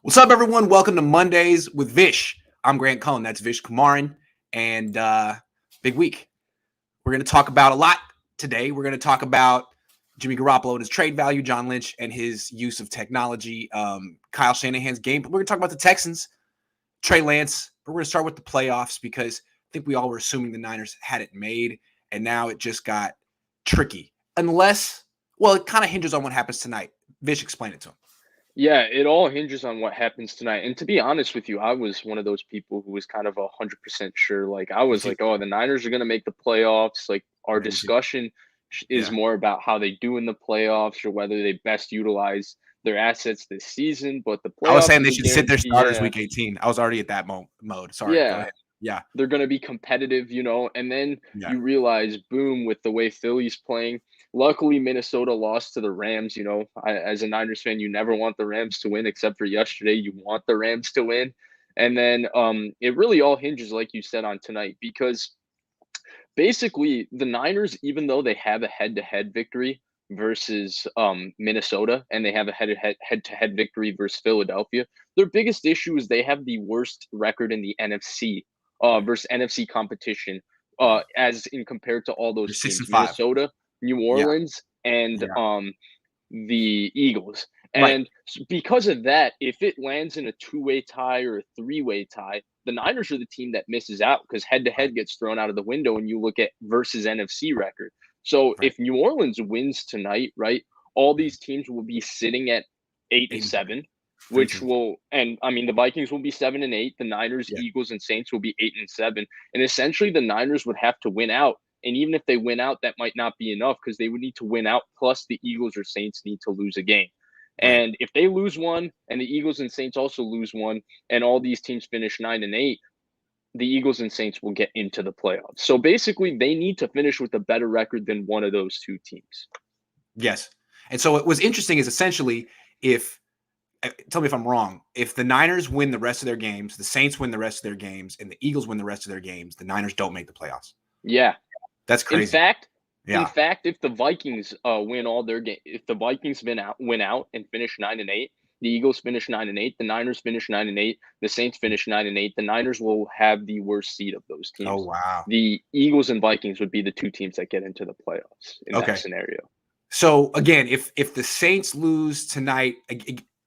What's up, everyone? Welcome to Mondays with Vish. I'm Grant Cohn. That's Vish Kumaran. And big week. We're going to talk about a lot today. We're going to talk about Jimmy Garoppolo and his trade value, John Lynch and his use of technology, Kyle Shanahan's game. But we're going to talk about the Texans, Trey Lance. But we're going to start with the playoffs because I think we all were assuming the Niners had it made. And now it just got tricky. Unless, well, it kind of hinges on what happens tonight. Vish, explain it to him. Yeah, it all hinges on what happens tonight. And to be honest with you, I was one of those people who was kind of 100% sure. Like I Me was too. like, oh, the Niners are going to make the playoffs. Like our Me too. discussion is Yeah. more about how they do in the playoffs or whether they best utilize their assets this season. But the I was playoffs saying is they a should sit their guarantee. starters Yeah, week 18. I was already at that mode. Sorry. Go yeah. ahead. Yeah. They're going to be competitive, and then Yeah. you realize, boom, with the way Philly's playing. Luckily, Minnesota lost to the Rams. As a Niners fan, you never want the Rams to win, except for yesterday. You want the Rams to win. And then it really all hinges, like you said, on tonight, because basically the Niners, even though they have a head-to-head victory versus Minnesota, and they have a head-to-head victory versus Philadelphia, their biggest issue is they have the worst record in the NFC Right. versus NFC competition, Right. as in compared to all They're those six teams: and five. Minnesota, New Yeah. Orleans, and Yeah. the Eagles. Right. And because of that, if it lands in a two-way tie or a three-way tie, the Niners are the team that misses out because head to Right. head gets thrown out of the window and you look at versus NFC record. So Right. if New Orleans wins tonight, right, all Mhm. these teams will be sitting at eight and 8 and 7. seven, Three which teams. will, and I mean, the Vikings will be 7 and 8, the Niners, Yeah. Eagles, and Saints will be 8 and 7. And essentially the Niners would have to win out. And even if they win out, that might not be enough because they would need to win out. Plus, the Eagles or Saints need to lose a game. Right. And if they lose one, and the Eagles and Saints also lose one, and all these teams finish 9 and 8, the Eagles and Saints will get into the playoffs. So basically, they need to finish with a better record than one of those two teams. Yes. And so what was interesting is essentially if tell me if I'm wrong. If the Niners win the rest of their games, the Saints win the rest of their games, and the Eagles win the rest of their games, the Niners don't make the playoffs. Yeah. That's In crazy. fact, in Yeah. fact, if the Vikings win all their game, if the Vikings win out and finish 9 and 8, the Eagles finish 9 and 8, the Niners finish 9 and 8, the Saints finish 9 and 8. The Niners will have the worst seed of those Oh teams. wow. The Eagles and Vikings would be the two teams that get into the playoffs in that Okay. scenario. So again, if the Saints lose tonight,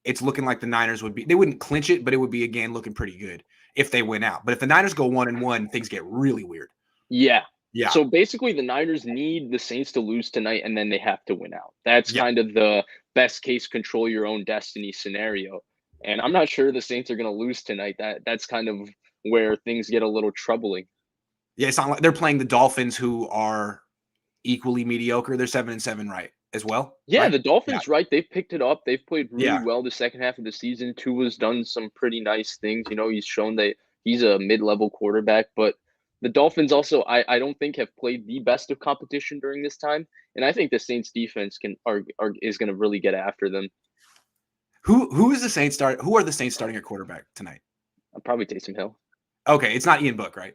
it's looking like the Niners they wouldn't clinch it, but it would be again looking pretty good if they win out. But if the Niners go 1-1, things get really weird. Yeah. Yeah. So basically, the Niners need the Saints to lose tonight, and then they have to win out. That's Yeah. kind of the best case control your own destiny scenario. And I'm not sure the Saints are going to lose tonight. That's kind of where things get a little troubling. Yeah. It's not like they're playing the Dolphins, who are equally mediocre. They're 7-7, right? As well, Yeah, right? the Yeah. Dolphins, right? They've picked it up. They've played really Yeah. well the second half of the season. Tua's done some pretty nice things. He's shown that he's a mid-level quarterback, but the Dolphins also, I don't think have played the best of competition during this time, and I think the Saints defense is going to really get after them. Who is the Saints start? Who are the Saints starting at quarterback tonight? I'll probably Taysom Hill. Okay, it's not Ian Book, right?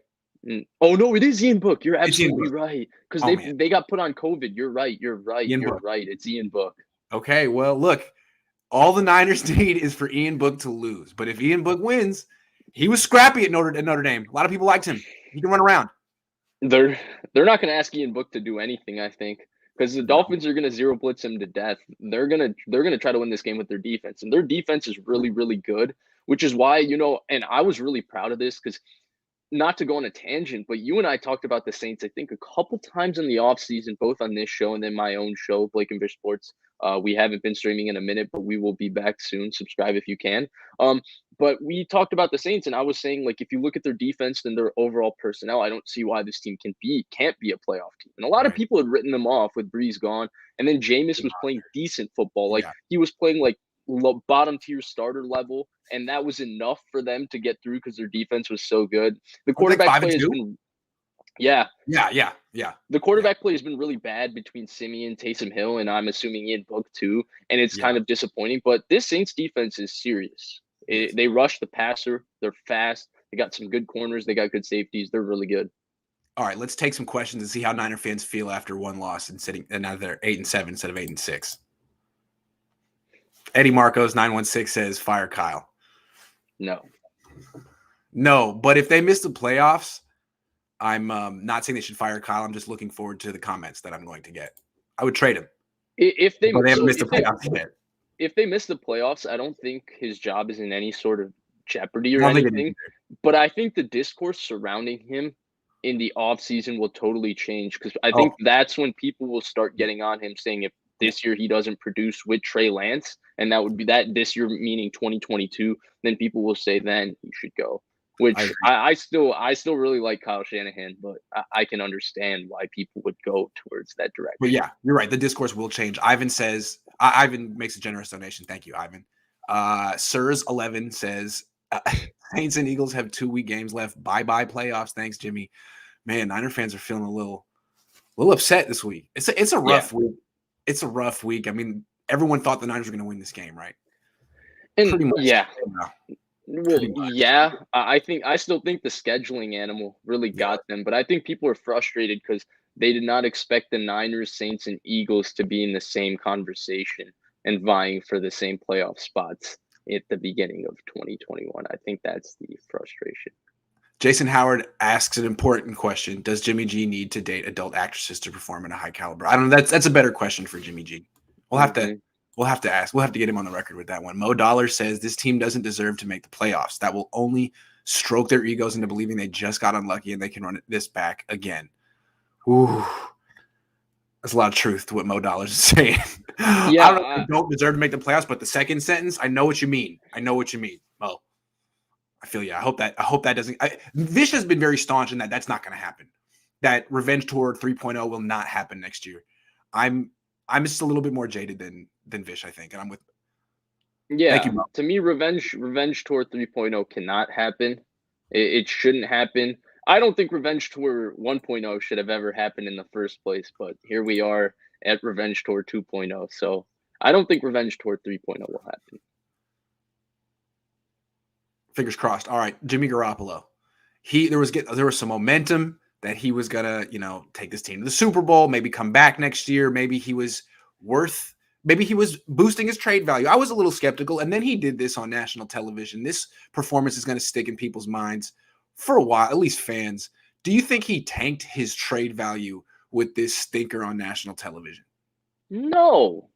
Oh no, it is Ian Book. You're It's Ian absolutely Book. right because Oh they man, they got put on COVID. You're right. You're right. Ian You're Book. right. It's Ian Book. Okay, well, look, all the Niners need is for Ian Book to lose. But if Ian Book wins, he was scrappy at Notre Dame. A lot of people liked him. He can run around. They're they're not going to ask Ian Book to do anything, I think, because the No. Dolphins are going to zero blitz him to death. They're gonna try to win this game with their defense, and their defense is really really good, which is why And I was really proud of this because, not to go on a tangent, but you and I talked about the Saints, I think, a couple times in the offseason, both on this show and then my own show, Blake and Vish Sports. We haven't been streaming in a minute, but we will be back soon. Subscribe if you can. Um, but we talked about the Saints, and I was saying, like, if you look at their defense and their overall personnel, I don't see why this team can't be a playoff team. And a lot of Right. people had written them off with Breeze gone, and then Jameis was playing decent football. Like Yeah. he was playing like bottom tier starter level, and that was enough for them to get through because their defense was so good. The Aren't they like quarterback five and play has two? been, yeah, Yeah. the Yeah. quarterback play has been really bad between Simeon, Taysom Hill, and I'm assuming Ian Book too, and it's Yeah. kind of disappointing. But this Saints defense is serious. Yes. They rush the passer. They're fast. They got some good corners. They got good safeties. They're really good. All right, let's take some questions and see how Niner fans feel after one loss and now they're 8-7 instead of 8-6. Eddie Marcos 916 says, "Fire Kyle." No, but if they miss the playoffs, I'm not saying they should fire Kyle. I'm just looking forward to the comments that I'm going to get. I would trade him. If they But they haven't so missed the if they playoffs yet. if they miss the playoffs, I don't think his job is in any sort of jeopardy I or don't think it is anything. either. But I think the discourse surrounding him in the offseason will totally change because I Oh, think that's when people will start yeah. getting on him saying if Yeah. this year he doesn't produce with Trey Lance, and that would be that this year meaning 2022, then people will say then he should go. I Which agree. I still really like Kyle Shanahan, but I can understand why people would go towards that But direction. yeah, you're right. The discourse will change. Ivan says, Ivan makes a generous donation. Thank you, Ivan. Sirs11 says, Saints and Eagles have 2 week games left. Bye-bye playoffs. Thanks, Jimmy. Man, Niner fans are feeling a little upset this week. It's a rough week. It's a rough week. I mean, everyone thought the Niners were going to win this game, right? And Pretty much. yeah, well, Pretty much. yeah, I still think the scheduling animal really Yeah. got them, but I think people are frustrated because they did not expect the Niners, Saints, and Eagles to be in the same conversation and vying for the same playoff spots at the beginning of 2021. I think that's the frustration. Jason Howard asks an important question. Does Jimmy G need to date adult actresses to perform in a high caliber? I don't know. That's a better question for Jimmy G. We'll have to ask. We'll have to get him on the record with that one. Mo Dollar says this team doesn't deserve to make the playoffs. That will only stroke their egos into believing they just got unlucky and they can run this back again. Ooh. That's a lot of truth to what Mo Dollars is saying. Yeah, I don't know if they don't deserve to make the playoffs, but the second sentence, I know what you mean. Mo. I feel you. I hope that doesn't. Vish has been very staunch in that that's not going to happen. That Revenge Tour 3.0 will not happen next year. I'm just a little bit more jaded than Vish, I think, and I'm with. yeah. Thank you, Mo. To me, Revenge Tour 3.0 cannot happen. It shouldn't happen. I don't think Revenge Tour 1.0 should have ever happened in the first place, but here we are at Revenge Tour 2.0. So I don't think Revenge Tour 3.0 will happen. Fingers crossed. All right, Jimmy Garoppolo. There was some momentum that he was gonna, take this team to the Super Bowl, maybe come back next year. Maybe he was boosting his trade value. I was a little skeptical, and then he did this on national television. This performance is going to stick in people's minds for a while, at least fans. Do you think he tanked his trade value with this stinker on national television? No.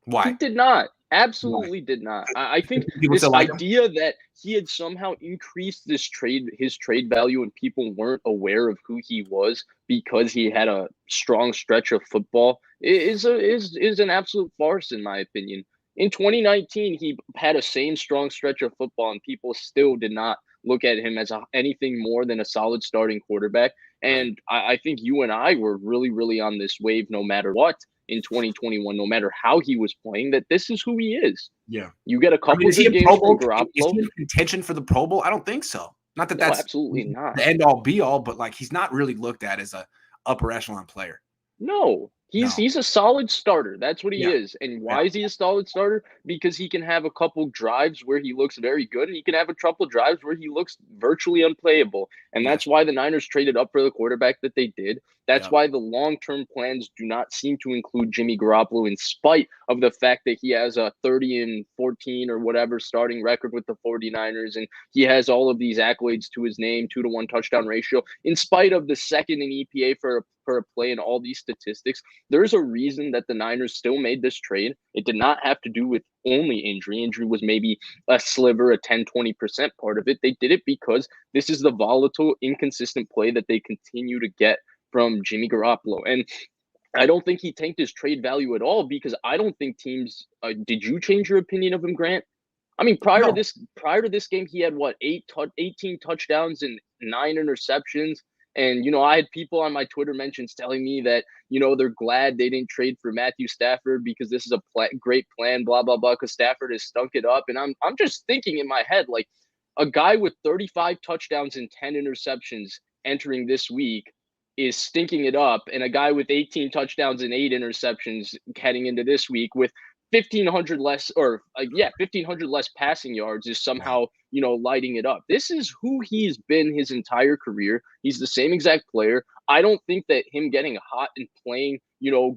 Why? He did not. Absolutely did not. I think this idea that he had somehow increased his trade value and people weren't aware of who he was because he had a strong stretch of football is an absolute farce in my opinion. In 2019, he had a same strong stretch of football and people still did not look at him as anything more than a solid starting quarterback. And I think you and I were really, really on this wave no matter what. In 2021, no matter how he was playing, that this is who he is. Yeah. You get a couple of good games from Garoppolo. Is he in contention for the Pro Bowl? I don't think so. Not that that's absolutely not the end all be all, but like he's not really looked at as a upper echelon player. No, he's a solid starter. That's what he is. And why is he a solid starter? Because he can have a couple drives where he looks very good, and he can have a couple drives where he looks virtually unplayable. And that's why the Niners traded up for the quarterback that they did. That's why the long-term plans do not seem to include Jimmy Garoppolo, in spite of the fact that he has a 30-14 or whatever starting record with the 49ers, and he has all of these accolades to his name, 2-to-1 touchdown ratio, in spite of the second in EPA for a play and all these statistics. There's a reason that the Niners still made this trade. It did not have to do with only injury. Injury was maybe a sliver, a 10-20% part of it. They did it because this is the volatile, inconsistent play that they continue to get from Jimmy Garoppolo. And I don't think he tanked his trade value at all because I don't think teams did you change your opinion of him, Grant? I mean, prior to this game, he had 18 touchdowns and 9 interceptions. And, I had people on my Twitter mentions telling me that, they're glad they didn't trade for Matthew Stafford because this is a great plan, blah, blah, blah, because Stafford has stunk it up. And I'm just thinking in my head, like a guy with 35 touchdowns and 10 interceptions entering this week is stinking it up. And a guy with 18 touchdowns and 8 interceptions heading into this week with 1,500 less or 1,500 less passing yards is somehow, lighting it up. This is who he's been his entire career. He's the same exact player. I don't think that him getting hot and playing,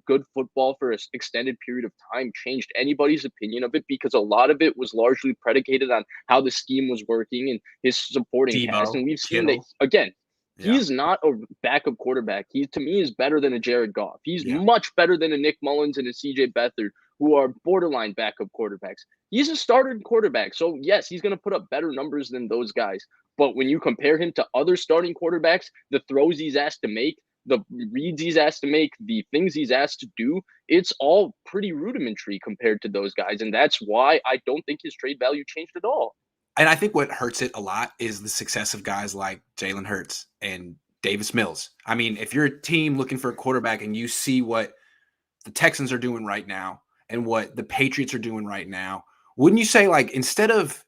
good football for an extended period of time changed anybody's opinion of it, because a lot of it was largely predicated on how the scheme was working and his supporting cast. Debo, And we've seen that, Kittle. again, Yeah. he's not a backup quarterback. He, to me, is better than a Jared Goff. He's Yeah. much better than a Nick Mullins and a CJ Beathard, who are borderline backup quarterbacks. He's a starting quarterback. So, yes, he's going to put up better numbers than those guys. But when you compare him to other starting quarterbacks, the throws he's asked to make, the reads he's asked to make, the things he's asked to do, it's all pretty rudimentary compared to those guys. And that's why I don't think his trade value changed at all. And I think what hurts it a lot is the success of guys like Jalen Hurts and Davis Mills. I mean, if you're a team looking for a quarterback and you see what the Texans are doing right now and what the Patriots are doing right now, wouldn't you say, like, instead of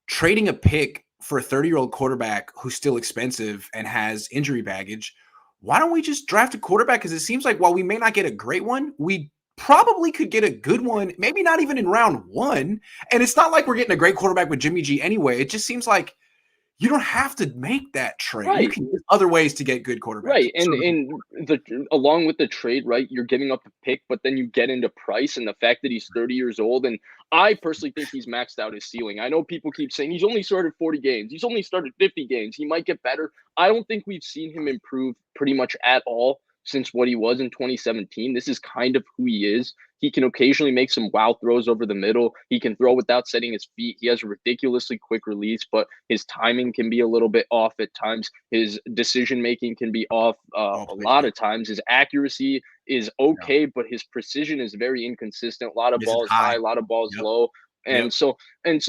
trading a pick for a 30-year-old quarterback who's still expensive and has injury baggage, why don't we just draft a quarterback? Because it seems like while we may not get a great one, we probably could get a good one, maybe not even in round one. And it's not like we're getting a great quarterback with Jimmy G anyway. It just seems like you don't have to make that trade. Right. You can use other ways to get good quarterbacks. Right. And along with the trade, right, you're giving up a pick, but then you get into price and the fact that he's 30 years old. And I personally think he's maxed out his ceiling. I know people keep saying he's only started 40 games. He's only started 50 games. He might get better. I don't think we've seen him improve pretty much at all since what he was in 2017. This is kind of who he is. He can occasionally make some wow throws over the middle. He can throw without setting his feet. He has a ridiculously quick release, but his timing can be a little bit off at times. His decision making can be off a lot of times. His accuracy is okay, but his precision is very inconsistent. A lot of balls high, a lot of balls low. And so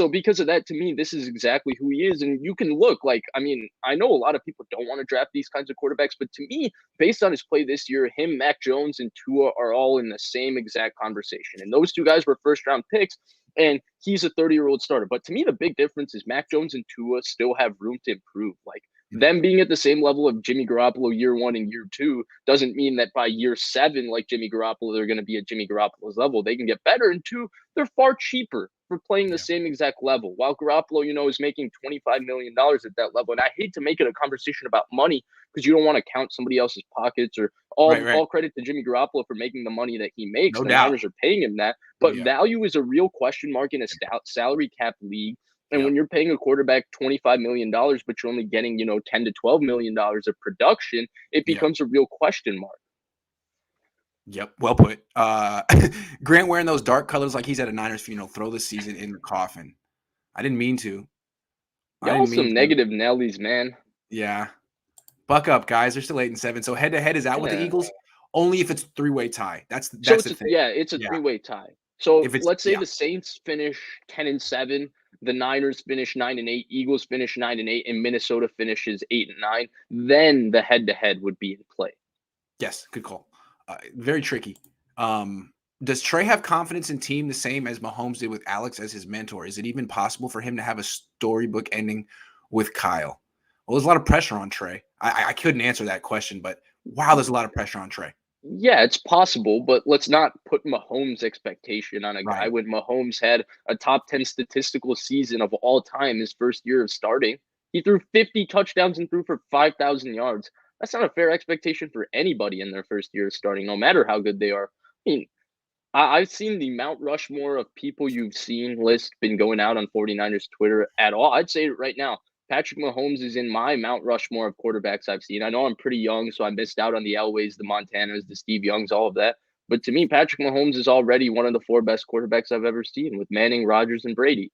because of that, to me, this is exactly who he is. And you can look like, I mean, I know a lot of people don't want to draft these kinds of quarterbacks, but to me, based on his play this year, him, Mac Jones, and Tua are all in the same exact conversation. And those two guys were first round picks, and he's a 30-year-old starter. But to me, the big difference is Mac Jones and Tua still have room to improve. Like, them being at the same level of Jimmy Garoppolo year 1 and year 2 doesn't mean that by year 7, like Jimmy Garoppolo, they're going to be at Jimmy Garoppolo's level. They can get better. And 2, they're far cheaper for playing the same exact level. While Garoppolo, is making $25 million at that level. And I hate to make it a conversation about money, because you don't want to count somebody else's pockets, or all credit to Jimmy Garoppolo for making the money that he makes. No the doubt. Niners are paying him that. But value is a real question mark in a salary cap league. And when you're paying a quarterback $25 million, but you're only getting, $10 to $12 million of production, it becomes a real question mark. Yep, well put. Grant wearing those dark colors like he's at a Niners funeral. Throw the season in the coffin. I didn't mean to. Y'all some negative Nellies, man. Yeah. Buck up, guys. They're still 8-7. So head-to-head is out with the Eagles only if it's a three-way tie. That's the thing. Yeah, it's a three-way tie. So let's say the Saints finish 10-7, the Niners finish 9-8, Eagles finish 9-8, and Minnesota finishes 8-9. Then the head-to-head would be in play. Yes, good call. Very tricky. Does Trey have confidence in team the same as Mahomes did with Alex as his mentor? Is it even possible for him to have a storybook ending with Kyle? Well, there's a lot of pressure on Trey. I couldn't answer that question, but wow, there's a lot of pressure on Trey. Yeah, it's possible, but let's not put Mahomes' expectation on a guy when Mahomes had a top 10 statistical season of all time his first year of starting. He threw 50 touchdowns and threw for 5,000 yards. That's not a fair expectation for anybody in their first year of starting, no matter how good they are. I mean, I've seen the Mount Rushmore of people you've seen list been going out on 49ers Twitter at all. I'd say right now, Patrick Mahomes is in my Mount Rushmore of quarterbacks I've seen. I know I'm pretty young, so I missed out on the Elways, the Montanas, the Steve Youngs, all of that. But to me, Patrick Mahomes is already one of the 4 best quarterbacks I've ever seen, with Manning, Rodgers, and Brady.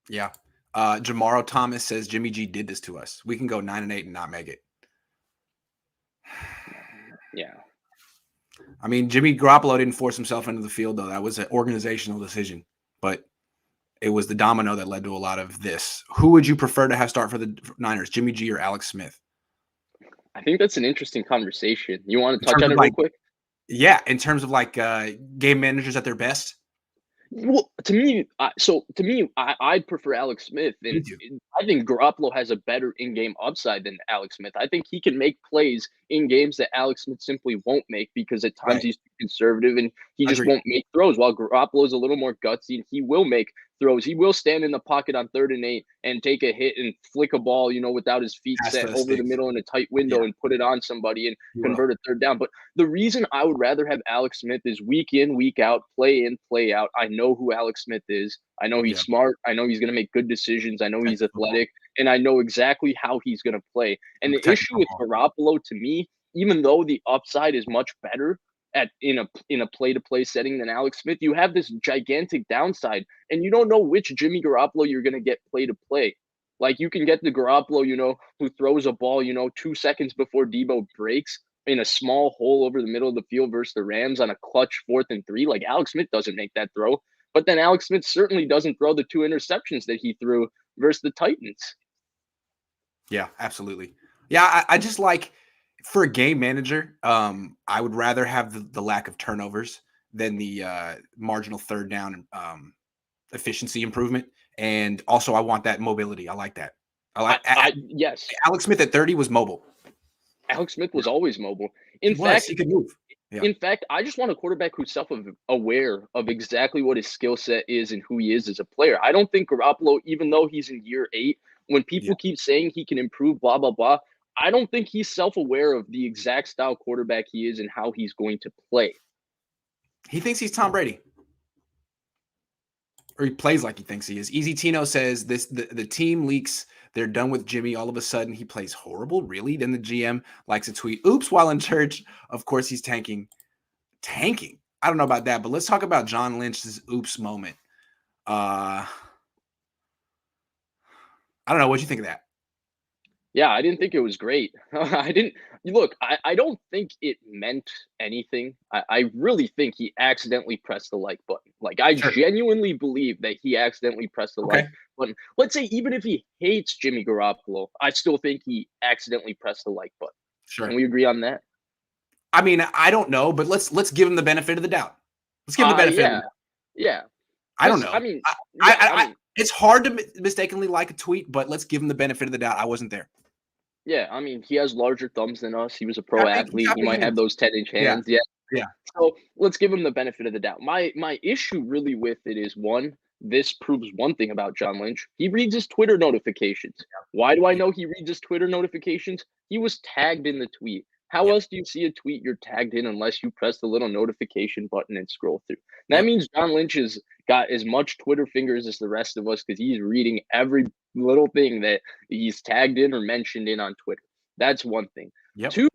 Yeah. Jamaro Thomas says Jimmy G did this to us. We can go 9-8 and not make it. Yeah. I mean, Jimmy Garoppolo didn't force himself into the field, though. That was an organizational decision. But it was the domino that led to a lot of this. Who would you prefer to have start for the Niners, Jimmy G or Alex Smith? I think that's an interesting conversation. You want to touch on it real quick? Yeah, in terms of game managers at their best. Well, to me, I prefer Alex Smith, and I think Garoppolo has a better in-game upside than Alex Smith. I think he can make plays in games that Alex Smith simply won't make because at times Right. he's too conservative and he just Agreed. won't make throws. While Garoppolo's a little more gutsy and he will make throws. He will stand in the pocket on 3rd and 8 and take a hit and flick a ball, without his feet Pass set the over the sticks. middle in a tight Yeah, window and put it on somebody and he will. convert a 3rd down. But the reason I would rather have Alex Smith is week in, week out, play in, play out. I know who Alex Smith is. I know he's Yeah. smart. I know he's going to make good decisions. I know he's Protect the football. athletic, and I know exactly how he's going to play. And And the protect the issue with football. Garoppolo, to me, even though the upside is much better in a play-to-play setting than Alex Smith, you have this gigantic downside, and you don't know which Jimmy Garoppolo you're going to get play-to-play. Like, you can get the Garoppolo, who throws a ball, 2 seconds before Debo breaks in a small hole over the middle of the field versus the Rams on a clutch 4th and 3. Like, Alex Smith doesn't make that throw, but then Alex Smith certainly doesn't throw the 2 interceptions that he threw versus the Titans. Yeah, absolutely. Yeah, I just like for a game manager, I would rather have the lack of turnovers than the marginal 3rd down efficiency improvement. And also, I want that mobility. I like that. I like Yes, Alex Smith at 30 was mobile. Alex Smith Yeah, was always mobile. he In was. fact, He could move. Yeah, In fact, I just want a quarterback who's self-aware of exactly what his skill set is and who he is as a player. I don't think Garoppolo, even though he's in year 8, when yeah. people keep saying he can improve, blah, blah, blah, I don't think he's self-aware of the exact style quarterback he is and how he's going to play. He thinks he's Tom Brady, or he plays like he thinks he is. Easy Tino says the team leaks. They're done with Jimmy. All of a sudden, he plays horrible. Really? Then the GM likes to tweet, "Oops!" while in church. Of course, he's tanking. Tanking. I don't know about that, but let's talk about John Lynch's oops moment. I don't know. What'd you think of that? Yeah, I didn't think it was great. I didn't look, I don't think it meant anything. I really think he accidentally pressed the like button. Like, I Sure. genuinely believe that he accidentally pressed the like Okay. button. Let's say even if he hates Jimmy Garoppolo, I still think he accidentally pressed the like button. Can Sure. we agree on that? I mean, I don't know, but let's give him the benefit of the doubt. Let's give him the benefit of the Yeah, doubt. yeah. I don't Because I know. mean, I, yeah, I I mean, it's hard to mistakenly like a tweet, but let's give him the benefit of the doubt. I wasn't there. yeah, I mean, he has larger thumbs than us. He was a pro He's athlete. got He big might have hands. those 10-inch Yeah. hands. Yeah. Yeah. So let's give him the benefit of the doubt. My issue really with it is one, this proves one thing about John Lynch. He reads his Twitter notifications. Why do I Yeah. know he reads his Twitter notifications? He was tagged in the tweet. How Yep. else do you see a tweet you're tagged in unless you press the little notification button and scroll through? That Yep. means John Lynch has got as much Twitter fingers as the rest of us because he's reading every little thing that he's tagged in or mentioned in on Twitter. That's one thing. Yep. Two,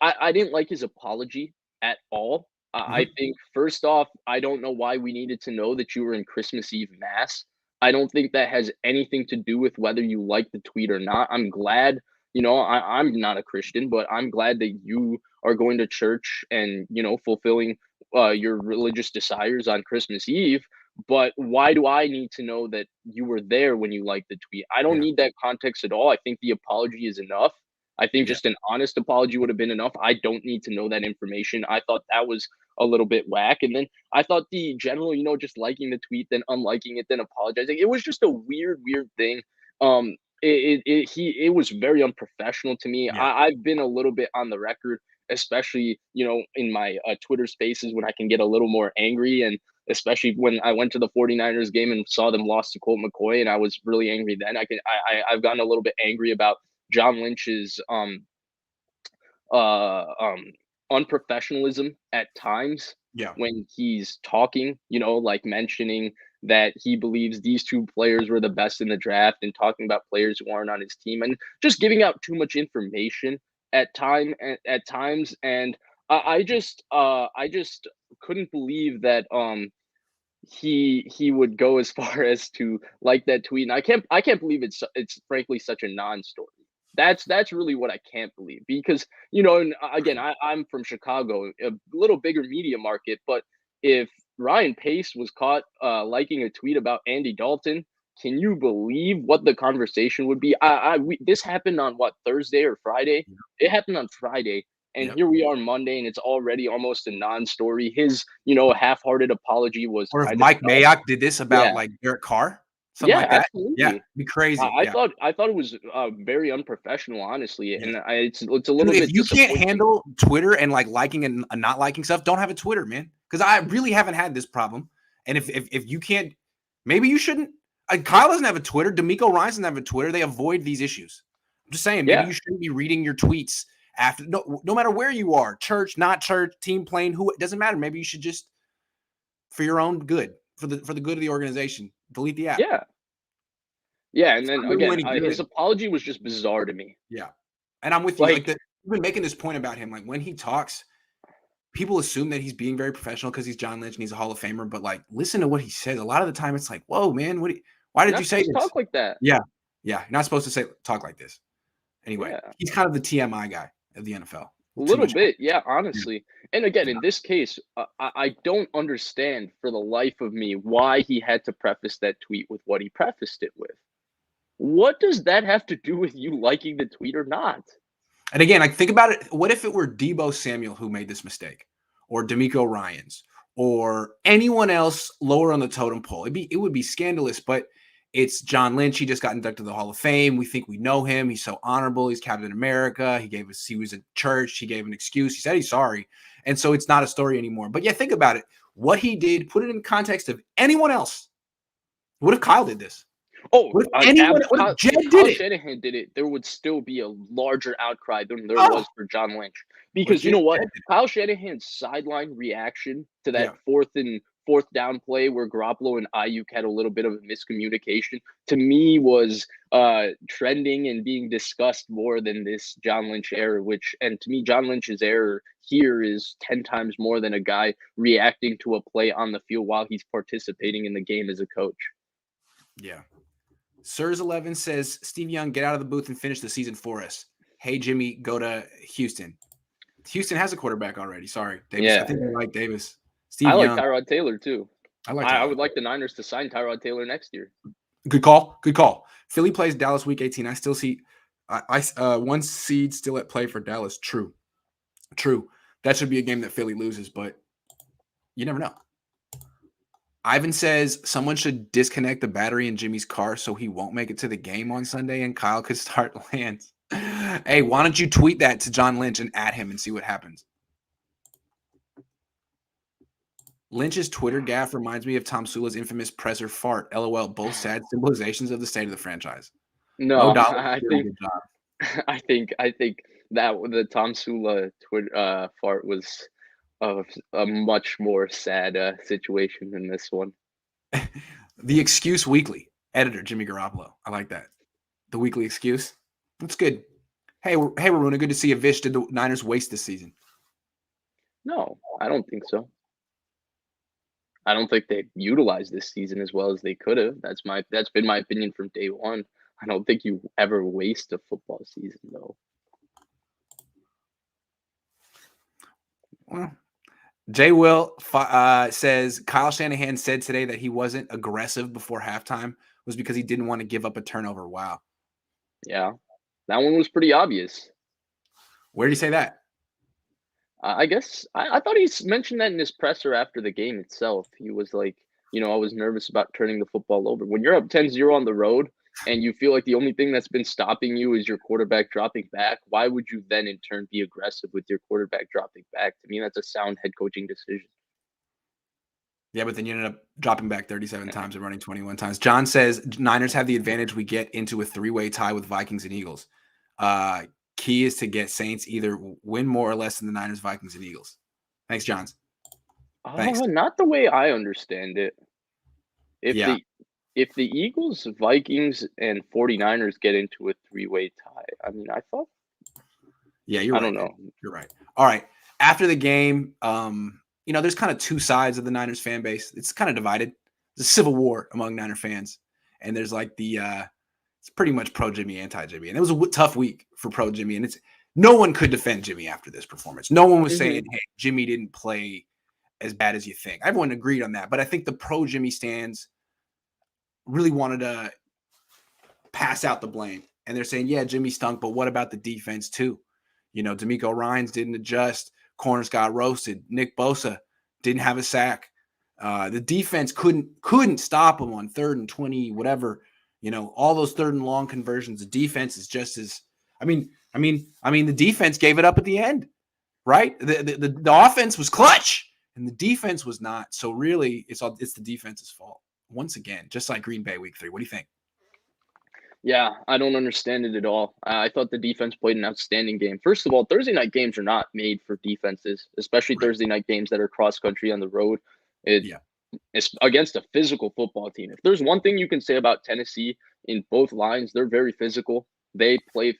I didn't like his apology at all. I Mhm. think first off, I don't know why we needed to know that you were in Christmas Eve mass. I don't think that has anything to do with whether you like the tweet or not. I'm glad, I'm not a Christian, but I'm glad that you are going to church and, fulfilling your religious desires on Christmas Eve. But why do I need to know that you were there when you liked the tweet? I don't Yeah. need that context at all. I think the apology is enough. I think Yeah. just an honest apology would have been enough. I don't need to know that information. I thought that was a little bit whack. And then I thought the general, just liking the tweet, then unliking it, then apologizing. It was just a weird, weird thing. It was very unprofessional to me. Yeah. I've been a little bit on the record, especially in my Twitter spaces when I can get a little more angry, and especially when I went to the 49ers game and saw them lost to Colt McCoy, and I was really angry then. I've gotten a little bit angry about John Lynch's uh, um, unprofessionalism at times Yeah. when he's talking, like mentioning that he believes these two players were the best in the draft and talking about players who aren't on his team and just giving out too much information at times. And I just couldn't believe that he would go as far as to like that tweet, and I can't believe it's frankly such a non-story. That's really what I can't believe because and again, I'm from Chicago, a little bigger media market, but if Ryan Pace was caught liking a tweet about Andy Dalton, can you believe what the conversation would be? This happened on what, Thursday or Friday? It happened on Friday, and Yep. here we are Monday, and it's already almost a non-story. His half-hearted apology was Or if kind of Mike dumb. Mayock did this about Yeah, like Derek Carr, something like that. absolutely. Yeah, be crazy. I Yeah. thought it was very unprofessional, honestly, Yeah. and it's a Dude, little if bit you can't disappointing. handle Twitter and like liking and not liking stuff, don't have a Twitter, man. Because I really haven't had this problem. And if you can't, maybe you shouldn't. Kyle doesn't have a Twitter. D'Amico Ryan doesn't have a Twitter. They avoid these issues. I'm just saying, maybe Yeah, you shouldn't be reading your tweets after. No matter where you are, church, not church, team playing, who, it doesn't matter. Maybe you should just, for your own good, for the good of the organization, delete the app. yeah, yeah, and It's then not gonna do again, any his good. apology was just bizarre to me. Yeah, and I'm with you. Like Like, the, you've been making this point about him. Like when he talks, people assume that he's being very professional because he's John Lynch and he's a Hall of Famer. But like, listen to what he says. A lot of the time, it's like, whoa, man, why you're did you not say supposed to this? talk like that. Yeah, yeah, you're not supposed to talk like this. Anyway, Yeah. he's kind of the TMI guy of the NFL. A Too little much. bit, yeah, Yeah, honestly. And again, yeah. in this case, I don't understand for the life of me why he had to preface that tweet with what he prefaced it with. What does that have to do with you liking the tweet or not? And again, like think about it. What if it were Debo Samuel who made this mistake, or D'Amico Ryan's, or anyone else lower on the totem pole? It would be scandalous. But it's John Lynch. He just got inducted to the Hall of Fame. We think we know him. He's so honorable. He's Captain America. He was at church. He gave an excuse. He said he's sorry, and so it's not a story anymore. But yeah, think about it. What he did, put it in context of anyone else. What if Kyle did this? Oh, What if anyone? What if Jed if did Kyle it? Shanahan did it, there would still be a larger outcry than there Oh, was for John Lynch. what if Because you know what? Jed did it? Kyle Shanahan's sideline reaction to that Yeah. fourth down play where Garoppolo and Ayuk had a little bit of a miscommunication, to me was trending and being discussed more than this John Lynch error, which, and to me, John Lynch's error here is 10 times more than a guy reacting to a play on the field while he's participating in the game as a coach. Yeah. Sirs 11 says, Steve Young, get out of the booth and finish the season for us. Hey, Jimmy, go to Houston. Houston has a quarterback already. Sorry, Davis. Yeah. I think I like Davis. Steve I like Young. Tyrod Taylor too. I like I Tyrod. would like the Niners to sign Tyrod Taylor next year. Good call. Good call. Philly plays Dallas week 18. I still see one seed still at play for Dallas. True. True. That should be a game that Philly loses, but you never know. Ivan says someone should disconnect the battery in Jimmy's car so he won't make it to the game on Sunday and Kyle could start Lance. Hey, why don't you tweet that to John Lynch and at him and see what happens? Lynch's Twitter gaffe reminds me of Tom Sula's infamous presser fart. LOL. Both sad symbolizations of the state of the franchise. No, Dollar I did a think good job. I think that the Tom Sula fart was a much more sad situation than this one. The Excuse Weekly. Editor Jimmy Garoppolo. I like that. The Weekly Excuse. That's good. Hey, Waruna, good to see you. Vish, did the Niners waste this season? No, I don't think so. I don't think they utilized this season as well as they could have. That's been my opinion from day one. I don't think you ever waste a football season though. Well, Jay Will says Kyle Shanahan said today that he wasn't aggressive before halftime was because he didn't want to give up a turnover. Wow. Yeah, that one was pretty obvious. Where did he say that? I guess I thought he mentioned that in his presser after the game itself. He was like, I was nervous about turning the football over. When you're up 10-0 on the road and you feel like the only thing that's been stopping you is your quarterback dropping back, why would you then in turn be aggressive with your quarterback dropping back? To me, that's a sound head coaching decision. Yeah, but then you ended up dropping back 37 times and running 21 times. John says Niners have the advantage. We get into a three-way tie with Vikings and Eagles. Key is to get Saints either win more or less than the Niners, Vikings, and Eagles. Thanks, Johns. Thanks. Not the way I understand it. If Yeah. the Eagles, Vikings, and 49ers get into a three-way tie, I mean, I thought. Yeah, you're right. I don't know. You're right. All right. After the game, there's kind of two sides of the Niners fan base. It's kind of divided. There's a civil war among Niner fans. And there's like it's pretty much pro Jimmy, anti Jimmy. And it was a tough week for pro Jimmy. And no one could defend Jimmy after this performance. No one was saying, hey, Jimmy didn't play as bad as you think. Everyone agreed on that. But I think the pro Jimmy stands really wanted to pass out the blame. And they're saying, yeah, Jimmy stunk, but what about the defense too? D'Amico Ryans didn't adjust. Corners got roasted. Nick Bosa didn't have a sack. The defense couldn't stop them on 3rd and 20, whatever. All those 3rd and long conversions. The defense is just as. I mean, the defense gave it up at the end, right? The offense was clutch, and the defense was not. So really, it's the defense's fault once again, just like Green Bay Week 3. What do you think? Yeah, I don't understand it at all. I thought the defense played an outstanding game. First of all, Thursday night games are not made for defenses, especially Right. Thursday night games that are cross country on the road. Yeah. It's against a physical football team. If there's one thing you can say about Tennessee in both lines, they're very physical. They play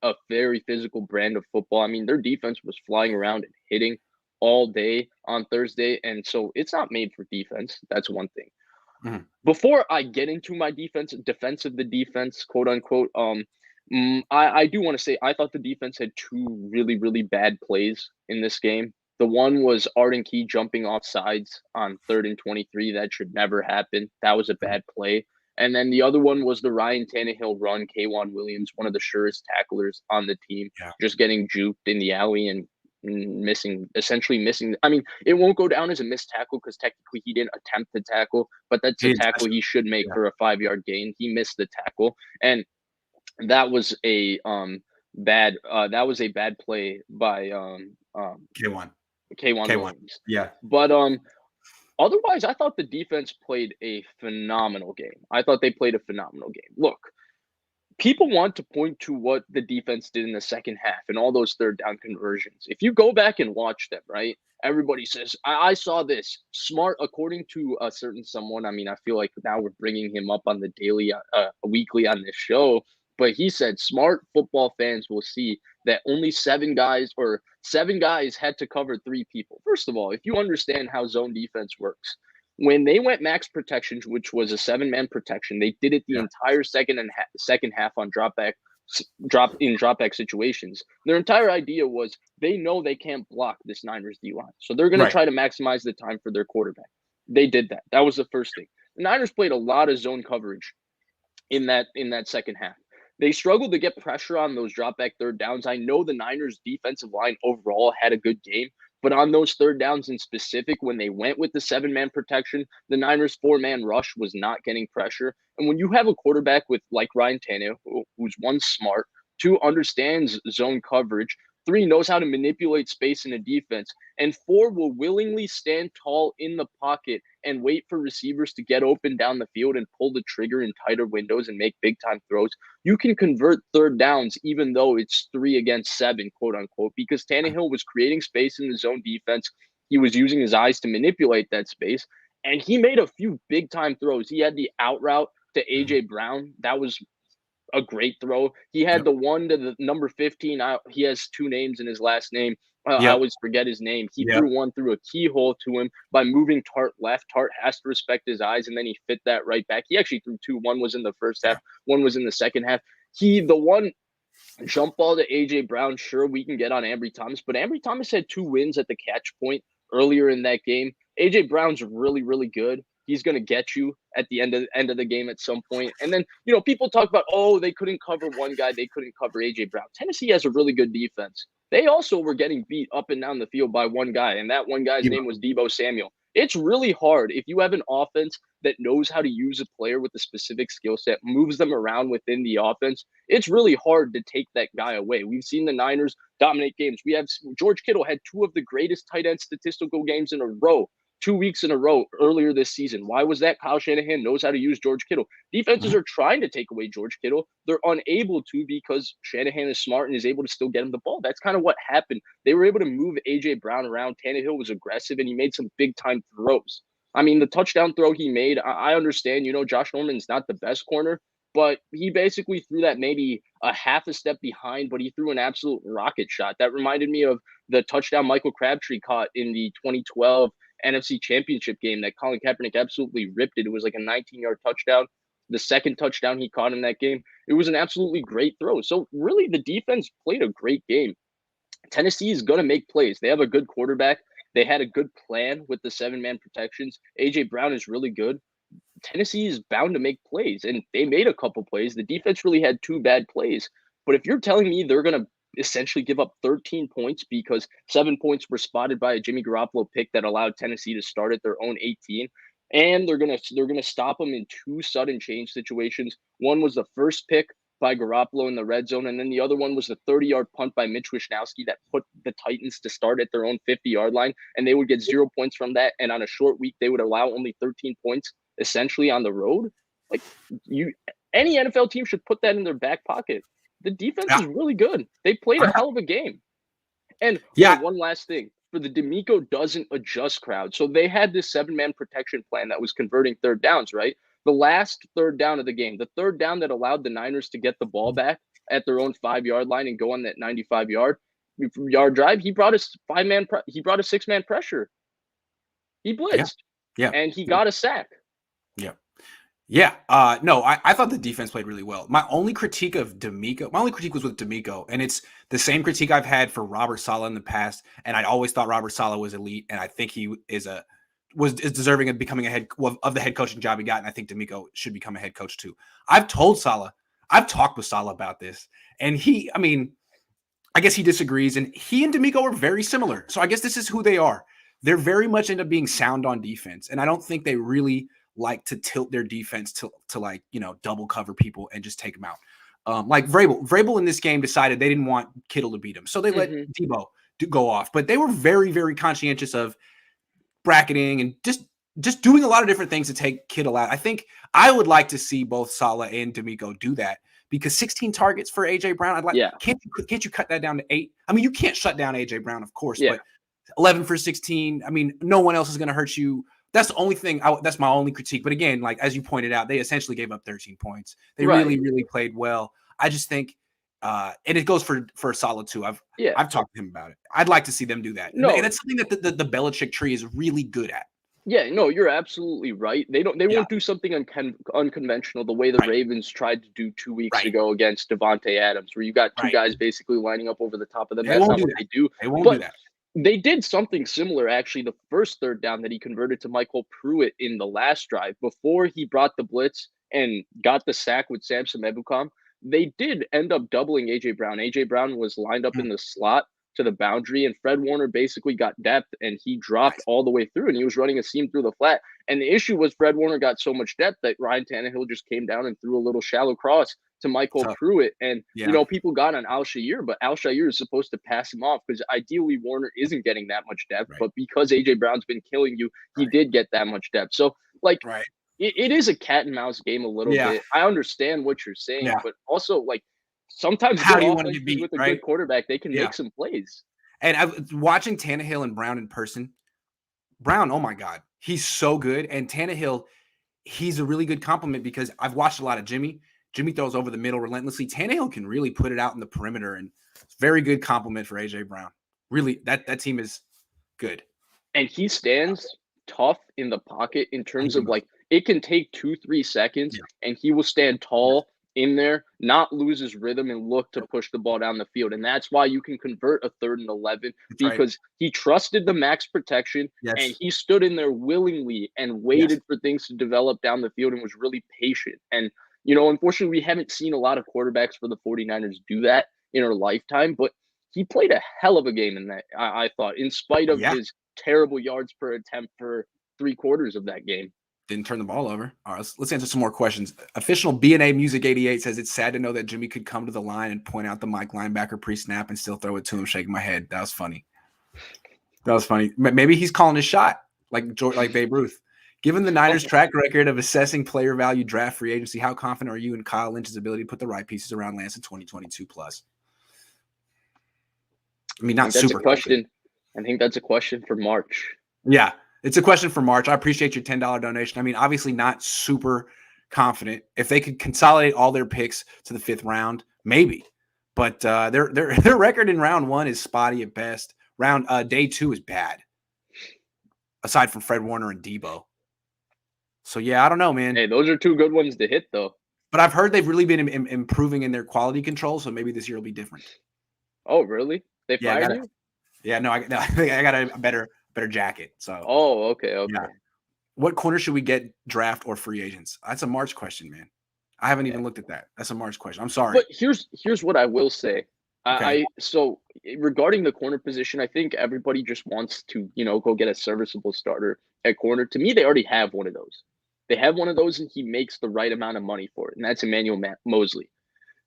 a very physical brand of football. I mean, their defense was flying around and hitting all day on Thursday, and so it's not made for defense. That's one thing. Mhm. Before I get into my defense of the defense, quote unquote, I do want to say I thought the defense had two really, really bad plays in this game. The one was Arden Key jumping off sides on 3rd and 23. That should never happen. That was a bad play. And then the other one was the Ryan Tannehill run. K'Wan Williams, one of the surest tacklers on the team, Yeah. just getting juked in the alley and essentially missing. I mean, it won't go down as a missed tackle because technically he didn't attempt the tackle, but that's a tackle he should make for a 5-yard gain. He missed the tackle, and that was a bad play by K1. K'Wan Williams. Yeah. But otherwise, I thought the defense played a phenomenal game. I thought they played a phenomenal game. Look, people want to point to what the defense did in the second half and all those 3rd down conversions. If you go back and watch them, right? Everybody says, I saw this. Smart, according to a certain someone. I mean, I feel like now we're bringing him up on the daily, weekly on this show. But he said smart football fans will see that only 7 guys had to cover 3 people. First of all, if you understand how zone defense works, when they went max protection, which was a 7-man protection, they did it the entire second half on drop back situations. Their entire idea was they know they can't block this Niners D line, so they're going to try to maximize the time for their quarterback. They did that. That was the first thing. The Niners played a lot of zone coverage in that second half. They struggled to get pressure on those drop back 3rd downs. I know the Niners defensive line overall had a good game, but on those 3rd downs in specific, when they went with the 7-man protection, the Niners 4-man rush was not getting pressure. And when you have a quarterback with like Ryan Tannehill, who's 1, smart, 2, understands zone coverage, 3, knows how to manipulate space in a defense, and 4, will willingly stand tall in the pocket and wait for receivers to get open down the field and pull the trigger in tighter windows and make big time throws, you can convert 3rd downs even though it's 3 against 7, quote unquote, because Tannehill was creating space in the zone defense. He was using his eyes to manipulate that space, and he made a few big time throws. He had the out route to AJ Brown. That was a great throw. He had the one to the number 15. He has 2 names in his last name. I always forget his name. He threw one through a keyhole to him by moving Tart left. Tart has to respect his eyes, and then he fit that right back. He actually threw 2. One was in the first half. One was in the second half. The one jump ball to AJ Brown, sure, we can get on Ambry Thomas, but Ambry Thomas had 2 wins at the catch point earlier in that game. AJ Brown's really, really good. He's going to get you at the end of the game at some point. And then, people talk about, oh, they couldn't cover one guy. They couldn't cover AJ Brown. Tennessee has a really good defense. They also were getting beat up and down the field by one guy, and that one guy's name was Deebo Samuel. It's really hard if you have an offense that knows how to use a player with a specific skill set, moves them around within the offense. It's really hard to take that guy away. We've seen the Niners dominate games. George Kittle had 2 of the greatest tight end statistical games in a row, 2 weeks in a row earlier this season. Why was that? Kyle Shanahan knows how to use George Kittle. Defenses are trying to take away George Kittle. They're unable to because Shanahan is smart and is able to still get him the ball. That's kind of what happened. They were able to move A.J. Brown around. Tannehill was aggressive, and he made some big-time throws. I mean, the touchdown throw he made, I understand, Josh Norman's not the best corner, but he basically threw that maybe a half a step behind, but he threw an absolute rocket shot. That reminded me of the touchdown Michael Crabtree caught in the 2012 NFC Championship game that Colin Kaepernick absolutely ripped it. It was like a 19-yard touchdown. The second touchdown he caught in that game, it was an absolutely great throw. So really, the defense played a great game. Tennessee is going to make plays. They have a good quarterback. They had a good plan with the 7-man protections. A.J. Brown is really good. Tennessee is bound to make plays, and they made a couple plays. The defense really had 2 bad plays. But if you're telling me they're going to essentially give up 13 points because 7 points were spotted by a Jimmy Garoppolo pick that allowed Tennessee to start at their own 18. And they're gonna stop them in two sudden change situations. One was the first pick by Garoppolo in the red zone, and then the other one was the 30-yard punt by Mitch Wishnowsky that put the Titans to start at their own 50-yard line, and they would get 0 points from that. And on a short week, they would allow only 13 points essentially on the road. Like you, any NFL team should put that in their back pocket. The defense is really good. They played a hell of a game. And one last thing for the D'Amico doesn't adjust crowd. So they had this 7-man protection plan that was converting third downs, right? The last third down of the game, the third down that allowed the Niners to get the ball back at their own 5-yard line and go on that 95-yard drive, he brought a 6-man pressure. He blitzed. Yeah. And he got a sack. Yeah. Yeah. No, I thought the defense played really well. My only critique was with D'Amico, and it's the same critique I've had for Robert Saleh in the past. And I always thought Robert Saleh was elite, and I think he is deserving of becoming of the head coaching job he got. And I think D'Amico should become a head coach too. I've talked with Saleh about this, and I guess he disagrees, and he and D'Amico are very similar. So I guess this is who they are. They're very much end up being sound on defense, and I don't think they really like to tilt their defense to like, double cover people and just take them out. Like Vrabel in this game decided they didn't want Kittle to beat him, so they let Debo go off. But they were very, very conscientious of bracketing and just doing a lot of different things to take Kittle out. I think I would like to see both Saleh and D'Amico do that, because 16 targets for AJ Brown, can't you cut that down to 8? I mean, you can't shut down AJ Brown, of course, but 11 for 16. I mean, no one else is going to hurt you. That's the only thing. That's my only critique. But again, like as you pointed out, they essentially gave up 13 points. They really, really played well. I just think, and it goes for Saleh too. I've talked to him about it. I'd like to see them do that. No, and that's something that the Belichick tree is really good at. Yeah, no, you're absolutely right. They won't do something unconventional the way the Ravens tried to do 2 weeks ago against Devontae Adams, where you got two guys basically lining up over the top of them. That's not what they do. They won't do that. They did something similar, actually, the first third down that he converted to Michael Pruitt in the last drive. Before he brought the blitz and got the sack with Samson Ebukam, they did end up doubling A.J. Brown. A.J. Brown was lined up in the slot to the boundary, and Fred Warner basically got depth, and he dropped all the way through, and he was running a seam through the flat. And the issue was Fred Warner got so much depth that Ryan Tannehill just came down and threw a little shallow cross to Michael Pruitt. And, people got on Al-Shaair, but Al-Shaair is supposed to pass him off because ideally Warner isn't getting that much depth. But because A.J. Brown's been killing you, he did get that much depth. So, it is a cat and mouse game a little bit. I understand what you're saying, but also, sometimes how do you want to get beat with a good quarterback, they can make some plays. And watching Tannehill and Brown in person, Brown, oh my God, he's so good. And Tannehill, he's a really good compliment because I've watched a lot of Jimmy. Jimmy throws over the middle relentlessly. Tannehill can really put it out in the perimeter, and it's a very good compliment for A.J. Brown. Really, that team is good. And he stands tough in the pocket in terms of it can take 2-3 seconds, and he will stand tall in there, not lose his rhythm, and look to push the ball down the field. And that's why you can convert a 3rd and 11 because he trusted the max protection and he stood in there willingly and waited for things to develop down the field and was really patient. And, unfortunately, we haven't seen a lot of quarterbacks for the 49ers do that in our lifetime, but he played a hell of a game in that, I thought, in spite of his terrible yards per attempt for 3/4 of that game. Didn't turn the ball over. All right, let's answer some more questions. Official BNA Music 88 says it's sad to know that Jimmy could come to the line and point out the Mike linebacker pre-snap and still throw it to him, shaking my head. That was funny. Maybe he's calling his shot like Babe Ruth. Given the Niners' track record of assessing player value draft free agency, how confident are you in Kyle Lynch's ability to put the right pieces around Lance in 2022 plus? I mean, not super question. I think that's a question for March. Yeah. It's a question for March. I appreciate your $10 donation. I mean, obviously not super confident. If they could consolidate all their picks to the 5th round, maybe. But their record in round 1 is spotty at best. Day 2 is bad, aside from Fred Warner and Debo. So yeah, I don't know, man. Hey, those are 2 good ones to hit, though. But I've heard they've really been improving in their quality control. So maybe this year will be different. Oh, really? They fired you? Yeah, no, I think I got a better jacket. So. Oh, okay. Yeah. What corner should we get, draft or free agents? That's a March question, man. I haven't even looked at that. That's a March question. I'm sorry. But here's what I will say. Okay. So regarding the corner position, I think everybody just wants to, go get a serviceable starter at corner. To me, they already have one of those. They have one of those, and he makes the right amount of money for it, and that's Emmanuel Mosley.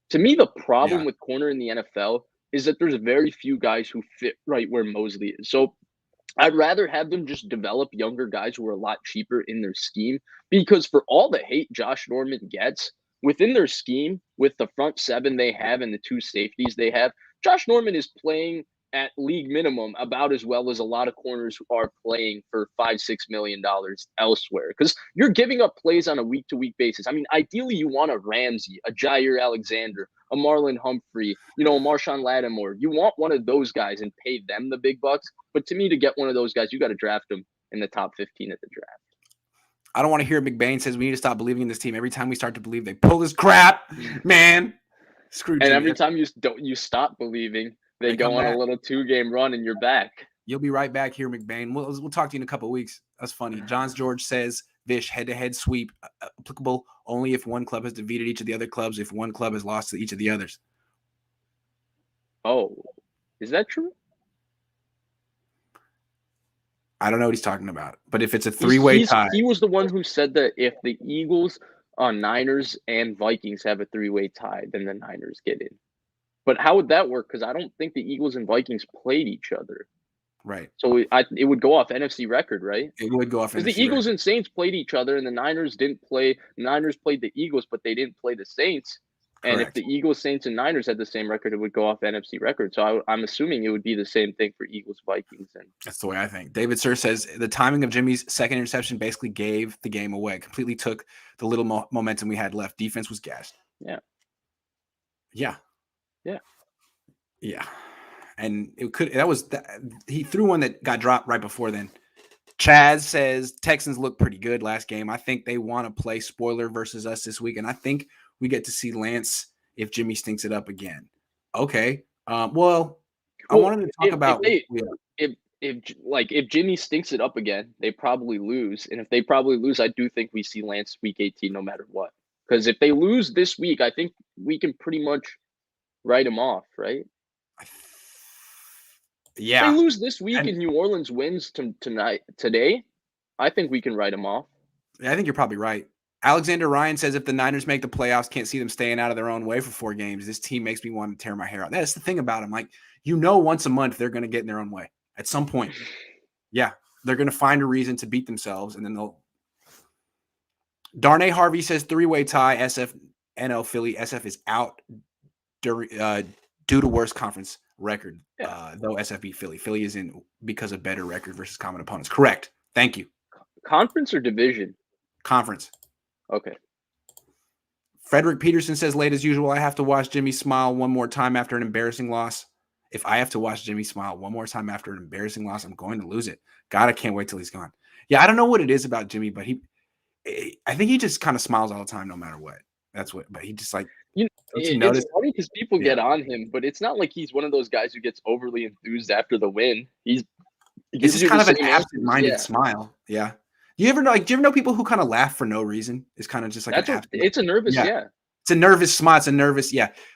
To me, the problem Yeah. with corner in the NFL is that there's very few guys who fit right where Mosley is. So I'd rather have them just develop younger guys who are a lot cheaper in their scheme because for all the hate Josh Norman gets within their scheme, with the front seven they have and the two safeties they have, Josh Norman is playing at league minimum about as well as a lot of corners who are playing for $5-6 million elsewhere. Because you're giving up plays on a week to week basis. I mean, ideally you want a Ramsey, a Jair Alexander, a Marlon Humphrey, a Marshawn Lattimore. You want one of those guys and pay them the big bucks. But to me, to get one of those guys, you got to draft them in the top 15 at the draft. I don't want to hear McBain says we need to stop believing in this team. Every time we start to believe, they pull this crap, man. Screw And Jimmy. every time you stop believing, they go on back. a little 2-game run and you're back. You'll be right back here, McBain. We'll talk to you in a couple of weeks. That's funny. Johns George says Vish head-to-head sweep applicable only if one club has defeated each of the other clubs. If one club has lost to each of the others. Oh, is that true? I don't know what he's talking about, but if it's a three-way tie, he was the one who said that if the Eagles, Niners, and Vikings have a three-way tie, then the Niners get in. But how would that work? Because I don't think the Eagles and Vikings played each other. Right. So it would go off NFC record, right? It would go off NFC because the Eagles and Saints played each other, and the Niners didn't play. The Niners played the Eagles, but they didn't play the Saints. And if the Eagles, Saints, and Niners had the same record, it would go off NFC record. So I'm assuming it would be the same thing for Eagles, Vikings. And that's the way I think. David Sir says the timing of Jimmy's second interception basically gave the game away. Completely took the little momentum we had left. Defense was gassed. Yeah. Yeah. Yeah. Yeah. And he threw one that got dropped right before then. Chaz says Texans look pretty good last game. I think they want to play spoiler versus us this week. And I think we get to see Lance if Jimmy stinks it up again. Okay. I wanted to talk about if Jimmy stinks it up again, they probably lose. And if they probably lose, I do think we see Lance week 18 no matter what. Because if they lose this week, I think we can pretty much write him off, right? Yeah. If they lose this week and New Orleans wins today, I think we can write him off. Yeah, I think you're probably right. Alexander Ryan says if the Niners make the playoffs, can't see them staying out of their own way for 4 games. This team makes me want to tear my hair out. That's the thing about them. Like, once a month they're going to get in their own way at some point. Yeah, they're going to find a reason to beat themselves, and then they'll. Darnay Harvey says 3-way tie. SF NL Philly. SF is out due to worst conference record. Though SF beat Philly. Philly is in because of better record versus common opponents. Correct. Thank you. Conference or division? Conference. Okay. Frederick Peterson says, late as usual, I have to watch Jimmy smile one more time after an embarrassing loss. If I have to watch Jimmy smile one more time after an embarrassing loss, I'm going to lose it. God, I can't wait till he's gone. Yeah, I don't know what it is about Jimmy, but I think he just kind of smiles all the time no matter what. That's what, but he just like, it's funny because people get on him, but it's not like he's one of those guys who gets overly enthused after the win. It's just kind of an absent-minded smile. Yeah. Do you ever know people who kind of laugh for no reason? It's kind of just like it's a nervous, It's a nervous smile. It's a nervous,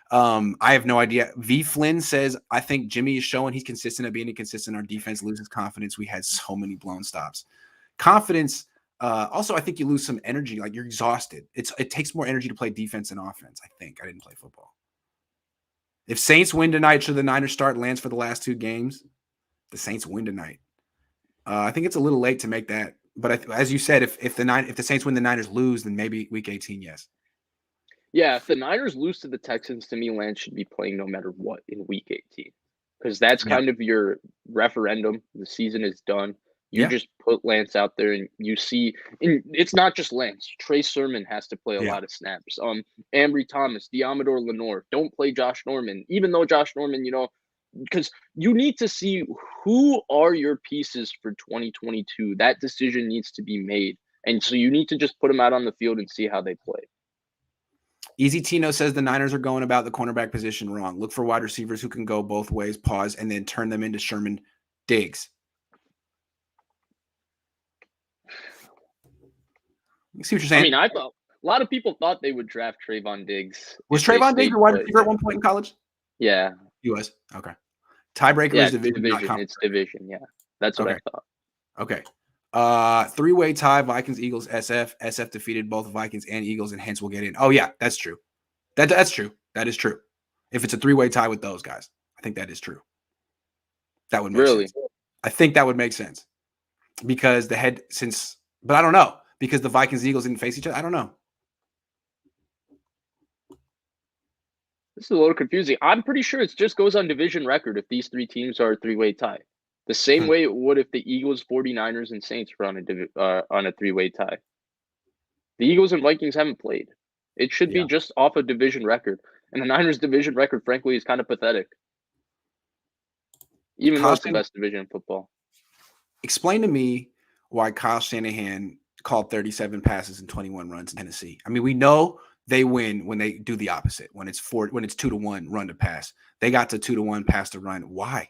I have no idea. V. Flynn says, I think Jimmy is showing he's consistent at being inconsistent. Our defense loses confidence. We had so many blown stops. Confidence. Also, I think you lose some energy. Like, you're exhausted. It takes more energy to play defense than offense. I think. I didn't play football. If Saints win tonight, should the Niners start Lance for the last 2 games? The Saints win tonight. I think it's a little late to make that. But as you said, if the Saints win, the Niners lose, then maybe week 18, yes. Yeah, if the Niners lose to the Texans, to me, Lance should be playing no matter what in week 18. Because that's kind of your referendum. The season is done. You just put Lance out there and you see – and it's not just Lance. Trey Sermon has to play a lot of snaps. Ambry Thomas, Diamador Lenore. Don't play Josh Norman. Even though Josh Norman, because you need to see who are your pieces for 2022. That decision needs to be made. And so you need to just put them out on the field and see how they play. Easy Tino says the Niners are going about the cornerback position wrong. Look for wide receivers who can go both ways, pause, and then turn them into Sherman Diggs. You see what you're saying? I mean, I thought a lot of people thought they would draft Trayvon Diggs. Was Trayvon Diggs a wide receiver at one point in college? Yeah. US. Okay. Tiebreaker Yeah, is it's division, not division. conference. It's division. Yeah, that's what Okay. I thought. Okay. Three-way tie, Vikings, Eagles, SF. SF defeated both Vikings and Eagles, and hence will get in. Oh, yeah, that's true. That's true. That is true. If it's a three-way tie with those guys, I think that is true. That would make Really? sense. I think that would make sense because but I don't know because the Vikings Eagles didn't face each other. I don't know. This is a little confusing. I'm pretty sure it just goes on division record if these three teams are a three-way tie. The same way it would if the Eagles, 49ers, and Saints were on a three-way tie. The Eagles and Vikings haven't played. It should be Yeah. just off a division record. And the Niners division record, frankly, is kind of pathetic. Even though it's the best division in football. Explain to me why Kyle Shanahan called 37 passes and 21 runs in Tennessee. I mean, we know they win when they do the opposite. When it's 2-1 run to pass. They got to 2-1 pass to run. Why?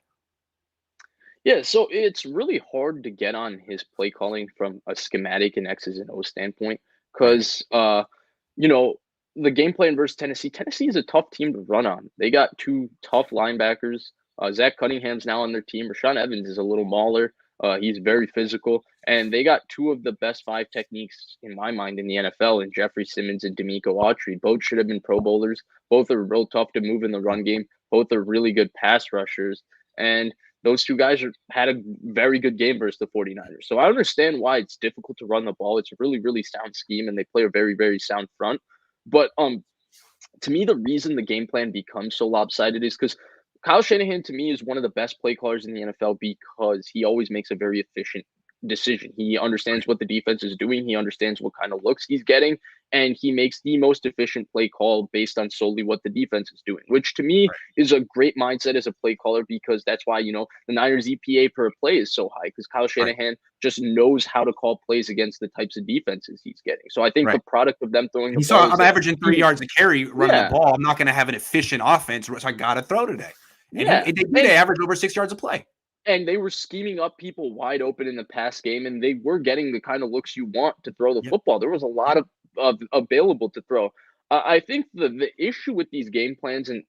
Yeah, so it's really hard to get on his play calling from a schematic and X's and O's standpoint because, you know, the game plan versus Tennessee is a tough team to run on. They got two tough linebackers. Zach Cunningham's now on their team. Rashawn Evans is a little mauler. He's very physical. And they got two of the best five techniques, in my mind, in the NFL in Jeffrey Simmons and D'Amico Autry. Both should have been Pro Bowlers. Both are real tough to move in the run game. Both are really good pass rushers. And those two guys had a very good game versus the 49ers. So I understand why it's difficult to run the ball. It's a really, really sound scheme, and they play a very, very sound front. But to me, the reason the game plan becomes so lopsided is because Kyle Shanahan, to me, is one of the best play callers in the NFL because he always makes a very efficient decision. He understands what the defense is doing. He understands what kind of looks he's getting, and he makes the most efficient play call based on solely what the defense is doing, which to me is a great mindset as a play caller because that's why, the Niners EPA per play is so high because Kyle Shanahan just knows how to call plays against the types of defenses he's getting. So I think the product of them throwing the ball I'm averaging 3 yards a carry running the ball. I'm not going to have an efficient offense, so I got to throw today. And they averaged over 6 yards a play. And they were scheming up people wide open in the pass game, and they were getting the kind of looks you want to throw the football. There was a lot of available to throw. I think the issue with these game plans, and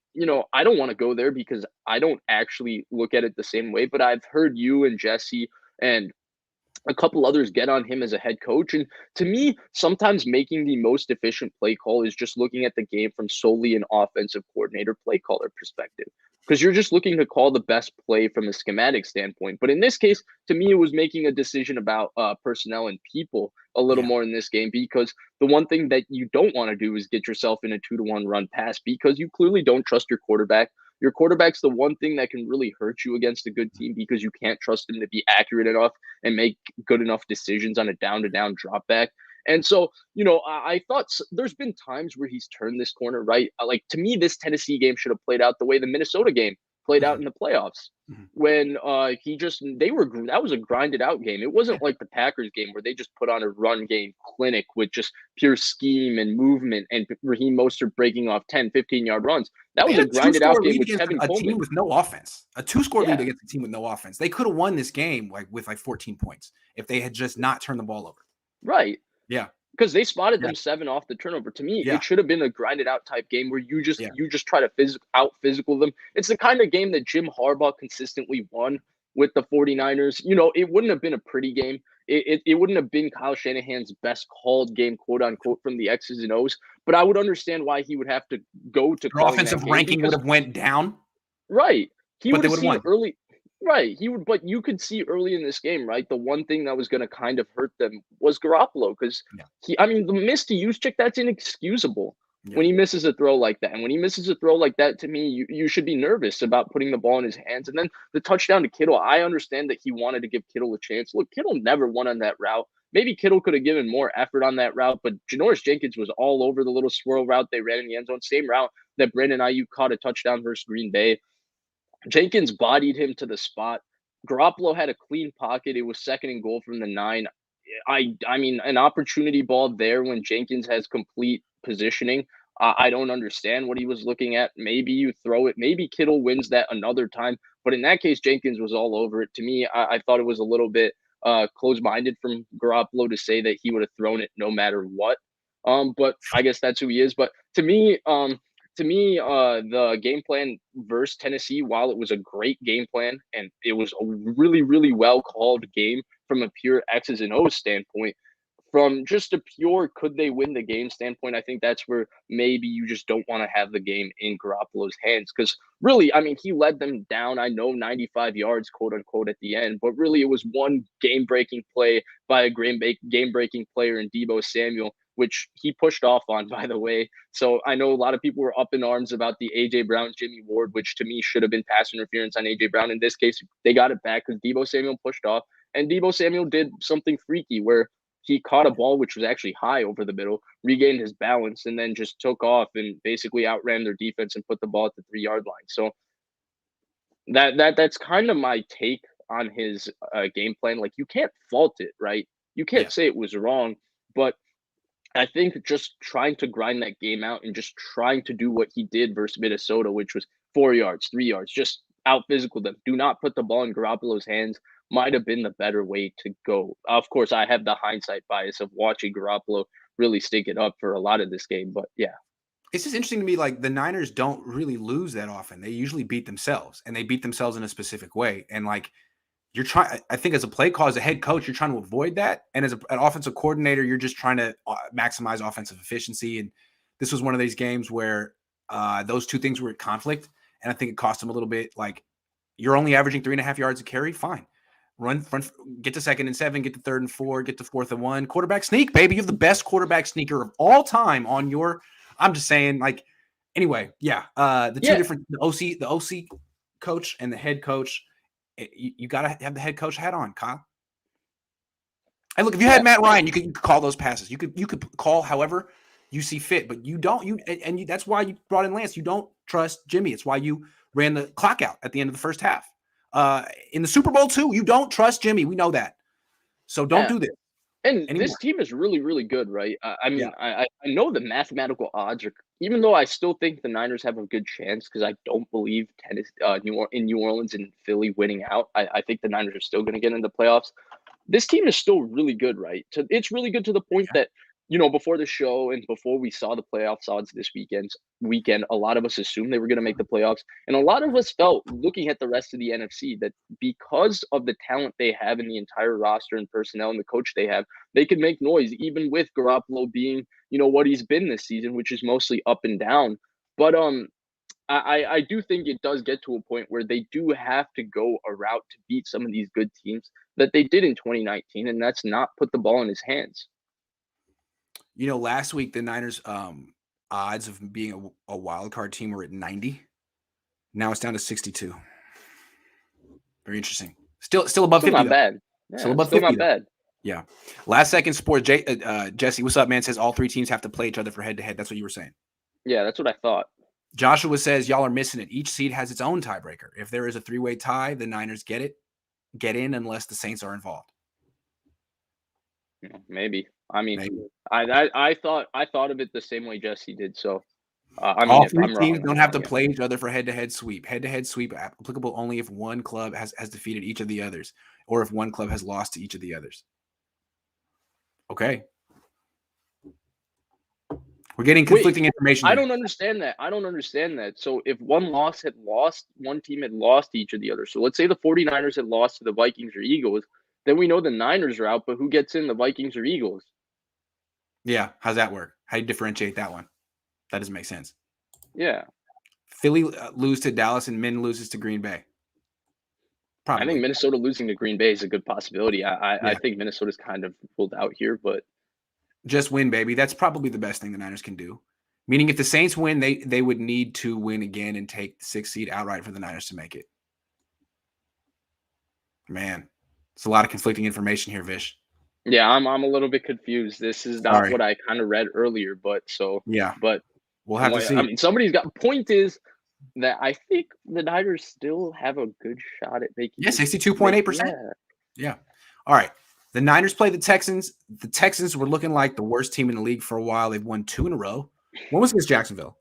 I don't want to go there because I don't actually look at it the same way, but I've heard you and Jesse and a couple others get on him as a head coach. And to me, sometimes making the most efficient play call is just looking at the game from solely an offensive coordinator play caller perspective. Because you're just looking to call the best play from a schematic standpoint. But in this case, to me, it was making a decision about personnel and people a little more in this game because the one thing that you don't want to do is get yourself in a 2-1 run pass because you clearly don't trust your quarterback. Your quarterback's the one thing that can really hurt you against a good team because you can't trust him to be accurate enough and make good enough decisions on a down-to-down drop back. And so, I thought there's been times where he's turned this corner, right? Like, to me, this Tennessee game should have played out the way the Minnesota game played out in the playoffs when that was a grinded out game. It wasn't like the Packers game where they just put on a run game clinic with just pure scheme and movement and Raheem Mostert breaking off 10, 15-yard runs. That was a grinded out game with Kevin Coleman. A team with no offense. A 2-score lead against a team with no offense. They could have won this game with 14 points if they had just not turned the ball over. Right. Yeah. Because they spotted them 7 off the turnover. To me, it should have been a grinded out type game where you just try to physical them. It's the kind of game that Jim Harbaugh consistently won with the 49ers. It wouldn't have been a pretty game. It wouldn't have been Kyle Shanahan's best called game, quote unquote, from the X's and O's. But I would understand why he would have to go to their offensive ranking would have went down. Right. He would have seen won. early. Right. But you could see early in this game, right? The one thing that was going to kind of hurt them was Garoppolo because the miss to Juszczyk, that's inexcusable when he misses a throw like that. And when he misses a throw like that, to me, you should be nervous about putting the ball in his hands. And then the touchdown to Kittle, I understand that he wanted to give Kittle a chance. Look, Kittle never won on that route. Maybe Kittle could have given more effort on that route, but Janoris Jenkins was all over the little swirl route they ran in the end zone, same route that Brandon Ayuk caught a touchdown versus Green Bay. Jenkins bodied him to the spot. Garoppolo had a clean pocket. It was 2nd and goal from the 9. I mean, an opportunity ball there when Jenkins has complete positioning. I don't understand what he was looking at. Maybe you throw it. Maybe Kittle wins that another time. But in that case, Jenkins was all over it. To me, I thought it was a little bit close-minded from Garoppolo to say that he would have thrown it no matter what. But I guess that's who he is. But to me, to me, the game plan versus Tennessee, while it was a great game plan and it was a really, really well called game from a pure X's and O's standpoint, from just a pure could they win the game standpoint, I think that's where maybe you just don't want to have the game in Garoppolo's hands. Because really, I mean, he led them down, I know, 95 yards, quote unquote, at the end, but really it was one game breaking play by a game breaking player in Debo Samuel, which he pushed off on, by the way. So I know a lot of people were up in arms about the A.J. Brown, Jimmy Ward, which to me should have been pass interference on A.J. Brown. In this case, they got it back because Debo Samuel pushed off. And Debo Samuel did something freaky where he caught a ball which was actually high over the middle, regained his balance, and then just took off and basically outran their defense and put the ball at the 3-yard line. So that's kind of my take on his game plan. Like, you can't fault it, right? You can't say it was wrong, but I think just trying to grind that game out and just trying to do what he did versus Minnesota, which was 4 yards, 3 yards, just out physical them. Do not put the ball in Garoppolo's hands might have been the better way to go. Of course, I have the hindsight bias of watching Garoppolo really stink it up for a lot of this game, but yeah. It's just interesting to me, like the Niners don't really lose that often. They usually beat themselves, and they beat themselves in a specific way. And like you're trying, I think as a play call, as a head coach, you're trying to avoid that. And as an offensive coordinator, you're just trying to maximize offensive efficiency. And this was one of these games where those two things were at conflict. And I think it cost them a little bit. Like, you're only averaging 3.5 yards a carry. Fine. Run, get to 2nd and 7, get to 3rd and 4, get to 4th and 1. Quarterback sneak, baby. You have the best quarterback sneaker of all time on your. I'm just saying, like, anyway, yeah. The two different, the OC coach and the head coach. You got to have the head coach hat on, Kyle. And look, if you had Matt Ryan, you could call those passes. You could call however you see fit, but you don't. That's why you brought in Lance. You don't trust Jimmy. It's why you ran the clock out at the end of the first half. In the Super Bowl too, you don't trust Jimmy. We know that. So don't do this. And this team is really, really good, right? I mean, I know the mathematical odds are, even though I still think the Niners have a good chance because I don't believe New Orleans and Philly winning out. I think the Niners are still going to get into the playoffs. This team is still really good, right? It's really good to the point that, before the show and before we saw the playoffs odds this weekend, a lot of us assumed they were going to make the playoffs. And a lot of us felt, looking at the rest of the NFC, that because of the talent they have in the entire roster and personnel and the coach they have, they could make noise, even with Garoppolo being, what he's been this season, which is mostly up and down. But I do think it does get to a point where they do have to go a route to beat some of these good teams that they did in 2019, and that's not put the ball in his hands. Last week the Niners odds of being a wild card team were at 90. Now it's down to 62. Very interesting. Still above 50. Not bad. Yeah, still above 50. Not bad. Yeah. Last Second Sports. Jesse, what's up, man? Says all three teams have to play each other for head to head. That's what you were saying. Yeah, that's what I thought. Joshua says y'all are missing it. Each seed has its own tiebreaker. If there is a 3-way tie, the Niners get in unless the Saints are involved. Maybe. I mean, maybe. I thought of it the same way Jesse did. So, all three teams don't have to play each other for head-to-head sweep. Head-to-head sweep applicable only if one club has defeated each of the others, or if one club has lost to each of the others. Okay. We're getting conflicting information. I don't understand that. So if one team had lost to each of the others. So let's say the 49ers had lost to the Vikings or Eagles. Then we know the Niners are out, but who gets in, the Vikings or Eagles? Yeah. How's that work? How do you differentiate that one? That doesn't make sense. Yeah. Philly lose to Dallas and Min loses to Green Bay. Probably. I think Minnesota losing to Green Bay is a good possibility. I think Minnesota's kind of pulled out here, but just win, baby. That's probably the best thing the Niners can do. Meaning if the Saints win, they would need to win again and take the 6th seed outright for the Niners to make it. Man, it's a lot of conflicting information here, Vish. Yeah, I'm a little bit confused. This is not what I kind of read earlier, but we'll have to see. I mean, somebody's got. Point is that I think the Niners still have a good shot at making. Yeah, 62.8%. Yeah. All right. The Niners play the Texans. The Texans were looking like the worst team in the league for a while. They've won 2 in a row. One was against Jacksonville.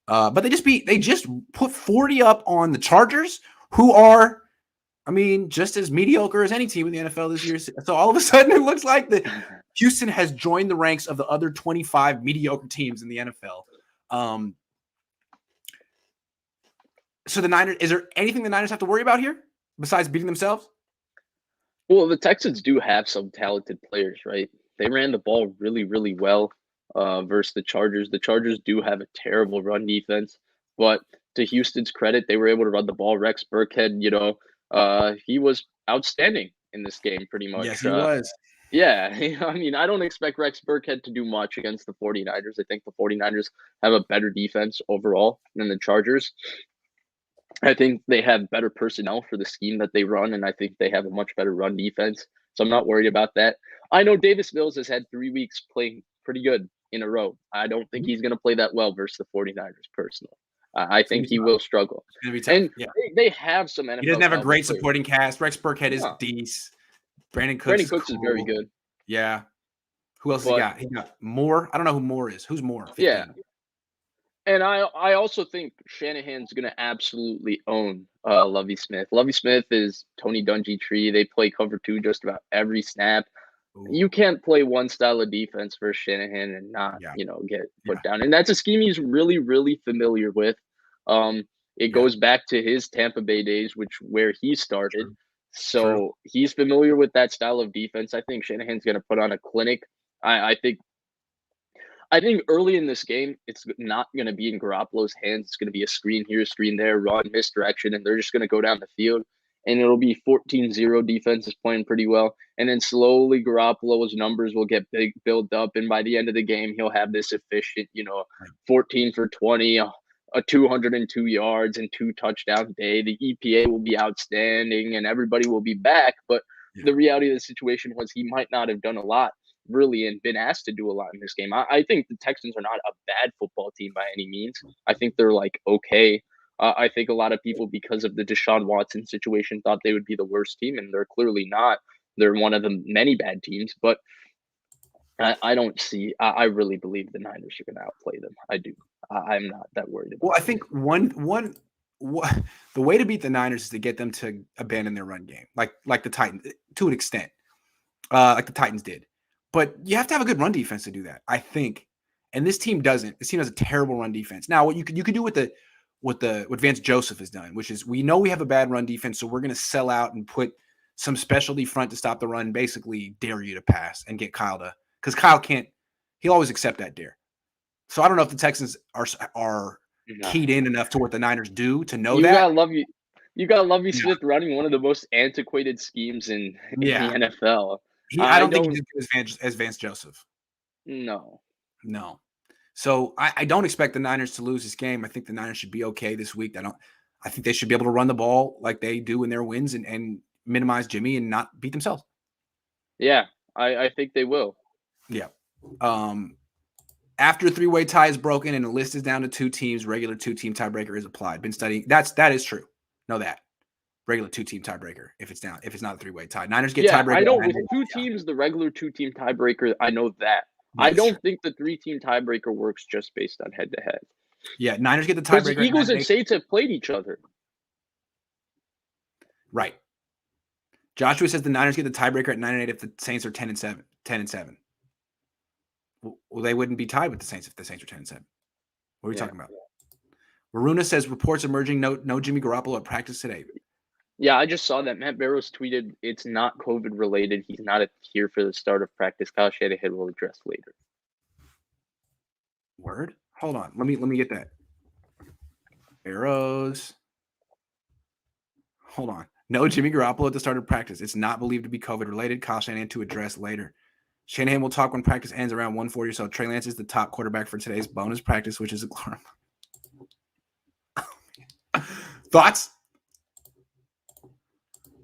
But they just put 40 up on the Chargers, who are, I mean, just as mediocre as any team in the NFL this year. So all of a sudden it looks like that Houston has joined the ranks of the other 25 mediocre teams in the NFL. So the Niners, is there anything the Niners have to worry about here besides beating themselves? Well, the Texans do have some talented players, right? They ran the ball really, really well versus the Chargers. The Chargers do have a terrible run defense, but to Houston's credit, they were able to run the ball. Rex Burkhead, he was outstanding in this game pretty Yes, much. he was. Yeah, I mean, I don't expect Rex Burkhead to do much against the 49ers. I think the 49ers have a better defense overall than the Chargers. I think they have better personnel for the scheme that they run, and I think they have a much better run defense. So I'm not worried about that. I know Davis Mills has had 3 weeks playing pretty good in a row. I don't think he's going to play that well versus the 49ers personally. I It's gonna think be he tough. will struggle. It's gonna be tough. And Yeah. they have some NFL He doesn't have a caliber great players. supporting cast. Rex Burkhead is No. decent. Brandon Cooks, Brandon is, Cooks is cool. very good. Yeah. Who else he But got? He got Moore. I don't know who Moore is. Who's Moore? 15. yeah, and I also think Shanahan's gonna absolutely own Lovey Smith. Lovey Smith is Tony Dungy tree. They play cover two just about every snap. Ooh. You can't play one style of defense for Shanahan and not, Yeah. get put down. And that's a scheme he's really, really familiar with. It goes back to his Tampa Bay days, where he started. True. So he's familiar with that style of defense. I think Shanahan's gonna put on a clinic. I think early in this game, it's not going to be in Garoppolo's hands. It's going to be a screen here, screen there, run, misdirection, and they're just going to go down the field. And it'll be 14-0. Defense is playing pretty well. And then slowly Garoppolo's numbers will get big, build up. And by the end of the game, he'll have this efficient, 14 for 20, a 202 yards and 2 touchdown day. The EPA will be outstanding and everybody will be back. But the reality of the situation was he might not have done a lot really and been asked to do a lot in this game. I think the Texans are not a bad football team by any means. I think they're okay. I think a lot of people, because of the Deshaun Watson situation, thought they would be the worst team, and they're clearly not. They're one of the many bad teams, but I don't see. I really believe the Niners are going to outplay them. I do. I'm not that worried about. Well, I think the way to beat the Niners is to get them to abandon their run game, like the Titans to an extent, like the Titans did. But you have to have a good run defense to do that, I think. And this team doesn't. This team has a terrible run defense. Now, what you could do with what Vance Joseph has done, which is we know we have a bad run defense, so we're going to sell out and put some specialty front to stop the run, basically dare you to pass and get Kyle to, because Kyle can't. He'll always accept that dare. So I don't know if the Texans are keyed in enough to what the Niners do to know that. You got Lovey Smith running one of the most antiquated schemes in the NFL. I don't think he's as good as Vance Joseph. No. So I don't expect the Niners to lose this game. I think the Niners should be okay this week. I think they should be able to run the ball like they do in their wins and minimize Jimmy and not beat themselves. Yeah, I think they will. Yeah. After a 3-way tie is broken and the list is down to 2 teams, regular 2-team tiebreaker is applied. Been studying. That is true. Know that. Regular 2-team tiebreaker if it's not a 3-way tie. Niners get tiebreaker. I know with 2 teams, the regular 2-team tiebreaker, I know that. I don't think the 3-team tiebreaker works just based on head-to-head. Yeah, Niners get the tiebreaker. Because Eagles and Saints have played each other. Right. Joshua says the Niners get the tiebreaker at 9-8 if the Saints are 10-7. Well, they wouldn't be tied with the Saints if the Saints are 10-7. What are we talking about? Waruna says reports emerging no Jimmy Garoppolo at practice today. Yeah, I just saw that. Matt Barrows tweeted it's not COVID related. He's not here for the start of practice. Kyle Shanahan will address later. Word? Hold on. Let me get that. Barrows. Hold on. No Jimmy Garoppolo at the start of practice. It's not believed to be COVID related. Kyle Shanahan to address later. Shanahan will talk when practice ends around 1:40 or so. Trey Lance is the top quarterback for today's bonus practice, which is a Thoughts?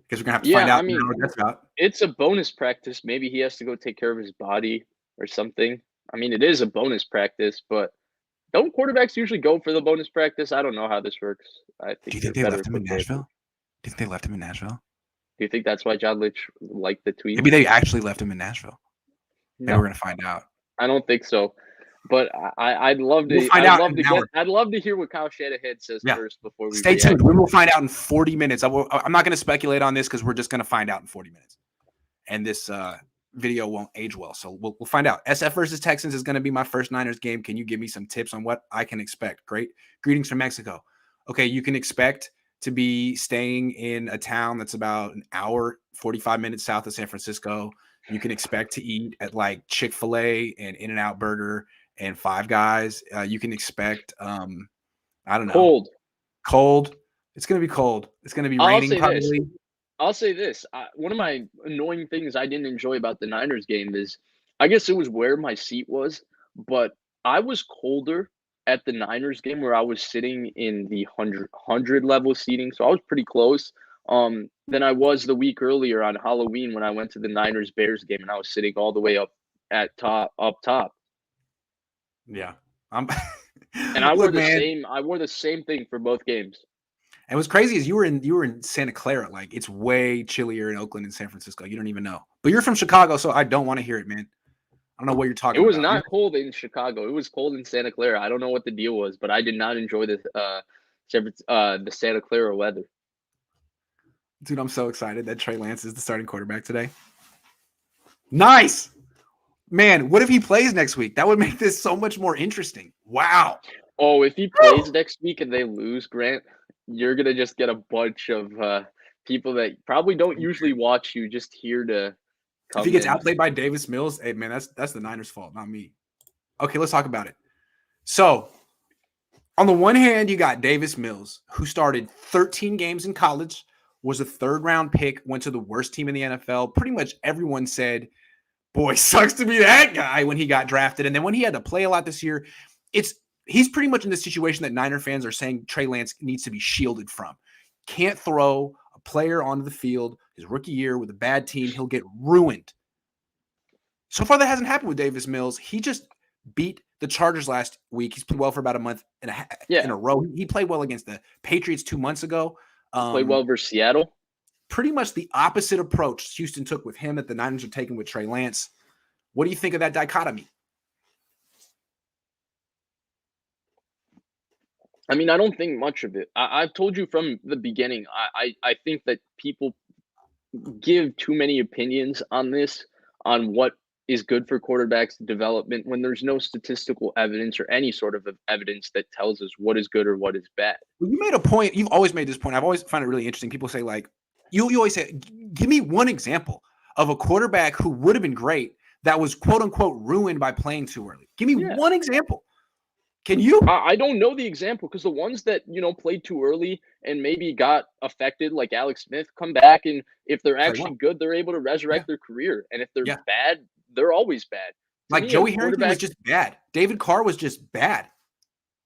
Because we're going to have to find out. I mean, what that's about. It's a bonus practice. Maybe he has to go take care of his body or something. I mean, it is a bonus practice, but don't quarterbacks usually go for the bonus practice? I don't know how this works. Do you think they left him in Nashville? Do you think they left him in Nashville? Do you think that's why John Lynch liked the tweet? Maybe they actually left him in Nashville. No. Maybe we're going to find out. I don't think so. But I'd love to. I'd love to hear what Kyle Shanahan says first before we stay tuned. We will find out in 40 minutes. I'm not going to speculate on this because we're just going to find out in 40 minutes. And this video won't age well, so we'll find out. SF versus Texans is going to be my first Niners game. Can you give me some tips on what I can expect? Great. Greetings from Mexico. okay, you can expect to be staying in a town that's about an hour, 45 minutes south of San Francisco. You can expect to eat at like Chick-fil-A and In-N-Out Burger and Five Guys. You can expect, I don't know, Cold. cold. It's going to be cold. It's going to be I'll raining say this. probably. I'll say this. One of my annoying things I didn't enjoy about the Niners game is, I guess it was where my seat was, but I was colder at the Niners game where I was sitting in the 100 level seating, so I was pretty close. Than I was the week earlier on Halloween when I went to the Niners Bears game and I was sitting all the way up top. Yeah. I'm And I wore Look, the man. same thing for both games. And what's crazy is you were in Santa Clara. Like it's way chillier in Oakland and San Francisco. You don't even know. But you're from Chicago, so I don't want to hear it, man. I don't know what you're It talking was about. not cold in Chicago. It was cold in Santa Clara. I don't know what the deal was, but I did not enjoy the Santa Clara weather. Dude, I'm so excited that Trey Lance is the starting quarterback today. Nice. Man, what if he plays next week? That would make this so much more interesting. Wow. Oh, if he plays next week and they lose, Grant, you're gonna just get a bunch of people that probably don't usually watch you just here to If he come gets in. outplayed by Davis Mills, hey man, that's the Niners' fault, not me. Okay, let's talk about it. So, on the one hand, you got Davis Mills, who started 13 games in college, was a third-round pick, went to the worst team in the NFL. Pretty much everyone said, boy, sucks to be that guy when he got drafted. And then when he had to play a lot this year, he's pretty much in the situation that Niner fans are saying Trey Lance needs to be shielded from. Can't throw a player onto the field his rookie year with a bad team. He'll get ruined. So far, that hasn't happened with Davis Mills. He just beat the Chargers last week. He's played well for about a month and in a row. He played well against the Patriots 2 months ago. Played well versus Seattle. Pretty much the opposite approach Houston took with him that the Niners are taking with Trey Lance. What do you think of that dichotomy? I mean, I don't think much of it. I've told you from the beginning. I think that people give too many opinions on this, on what is good for quarterbacks development when there's no statistical evidence or any sort of evidence that tells us what is good or what is bad. Well, you made a point. You've always made this point. I've always found it really interesting. People say, like, you always say, give me one example of a quarterback who would have been great that was quote unquote ruined by playing too early. Give me one example. Can you? I don't know the example because the ones that, played too early and maybe got affected, like Alex Smith, come back and if they're actually good, they're able to resurrect their career. And if they're bad, they're always bad. Like Joey Harrington was just bad. David Carr was just bad.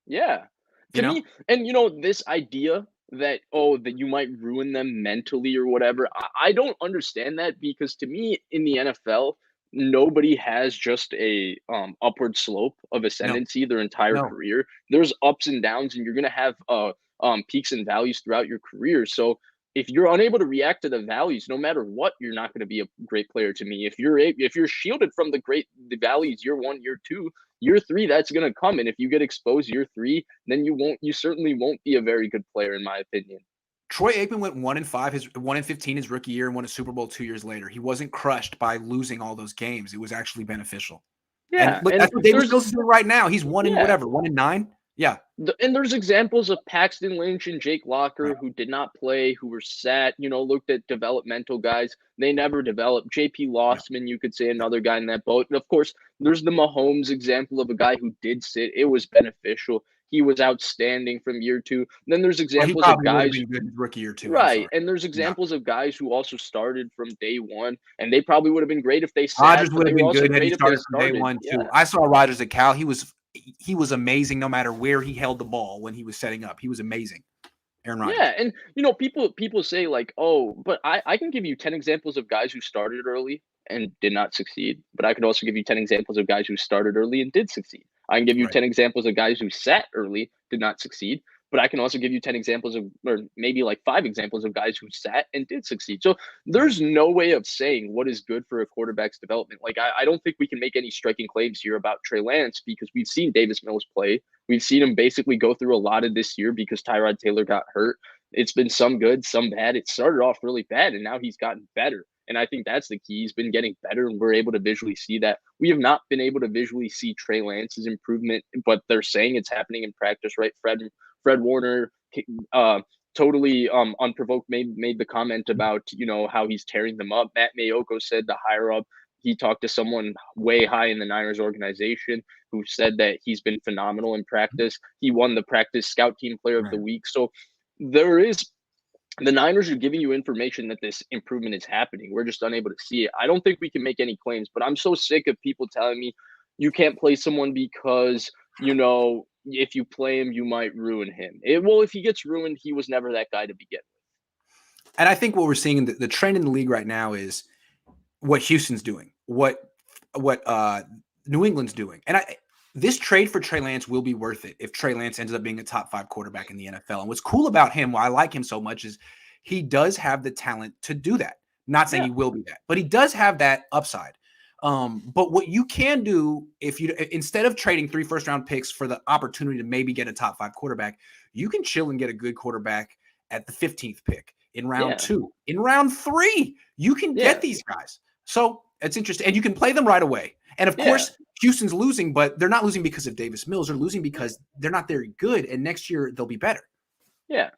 Yeah. To me, and this idea that, that you might ruin them mentally or whatever, I don't understand that because to me in the NFL, nobody has just a upward slope of ascendancy their entire career. There's ups and downs, and you're gonna have peaks and valleys throughout your career. So if you're unable to react to the valleys, no matter what, you're not going to be a great player to me. If you're shielded from the valleys year 1, year 2, year 3, that's going to come. And if you get exposed year 3, then you certainly won't be a very good player, in my opinion. Troy Aikman went 1-5, his 1-15 his rookie year, and won a Super Bowl 2 years later. He wasn't crushed by losing all those games. It was actually beneficial. Yeah, and look, that's what Davis Mills is doing right now. He's 1-9. Yeah. And there's examples of Paxton Lynch and Jake Locker who did not play, who were sat, looked at developmental guys. They never developed. JP Lossman, you could say another guy in that boat. And of course, there's the Mahomes example of a guy who did sit. It was beneficial. He was outstanding from year 2. Then there's examples of guys been good rookie year 2. Right. And there's examples of guys who also started from day 1, and they probably would have been great if they sat. Rodgers would have been good had he started from day 1 too. I saw Rodgers at Cal. He was amazing no matter where he held the ball when he was setting up. He was amazing. Aaron Rodgers. Yeah, and people say like, oh, but I can give you 10 examples of guys who started early and did not succeed. But I could also give you 10 examples of guys who started early and did succeed. I can give you 10 examples of guys who sat early, did not succeed. But I can also give you 10 examples of, or maybe like 5 examples of guys who sat and did succeed. So there's no way of saying what is good for a quarterback's development. Like, I don't think we can make any striking claims here about Trey Lance because we've seen Davis Mills play. We've seen him basically go through a lot of this year because Tyrod Taylor got hurt. It's been some good, some bad. It started off really bad, and now he's gotten better. And I think that's the key. He's been getting better, and we're able to visually see that. We have not been able to visually see Trey Lance's improvement, but they're saying it's happening in practice, right? Fred Warner totally unprovoked made the comment about, how he's tearing them up. Matt Mayoko said the higher up, he talked to someone way high in the Niners organization who said that he's been phenomenal in practice. He won the practice scout team player of the week. So there is the Niners are giving you information that this improvement is happening. We're just unable to see it. I don't think we can make any claims, but I'm so sick of people telling me you can't play someone because, if you play him, you might ruin him. Well, if he gets ruined, he was never that guy to begin with. And I think what we're seeing in the trend in the league right now is what Houston's doing, what New England's doing. And this trade for Trey Lance will be worth it if Trey Lance ends up being a top 5 quarterback in the NFL. And what's cool about him, why I like him so much, is he does have the talent to do that. Not saying he will be that, but he does have that upside. But what you can do if you, instead of trading 3 first-round picks for the opportunity to maybe get a top 5 quarterback, you can chill and get a good quarterback at the 15th pick in round 2, in round 3. You can get these guys. So it's interesting, and you can play them right away. And of course, Houston's losing, but they're not losing because of Davis Mills. They're losing because they're not very good, and next year they'll be better. Yeah.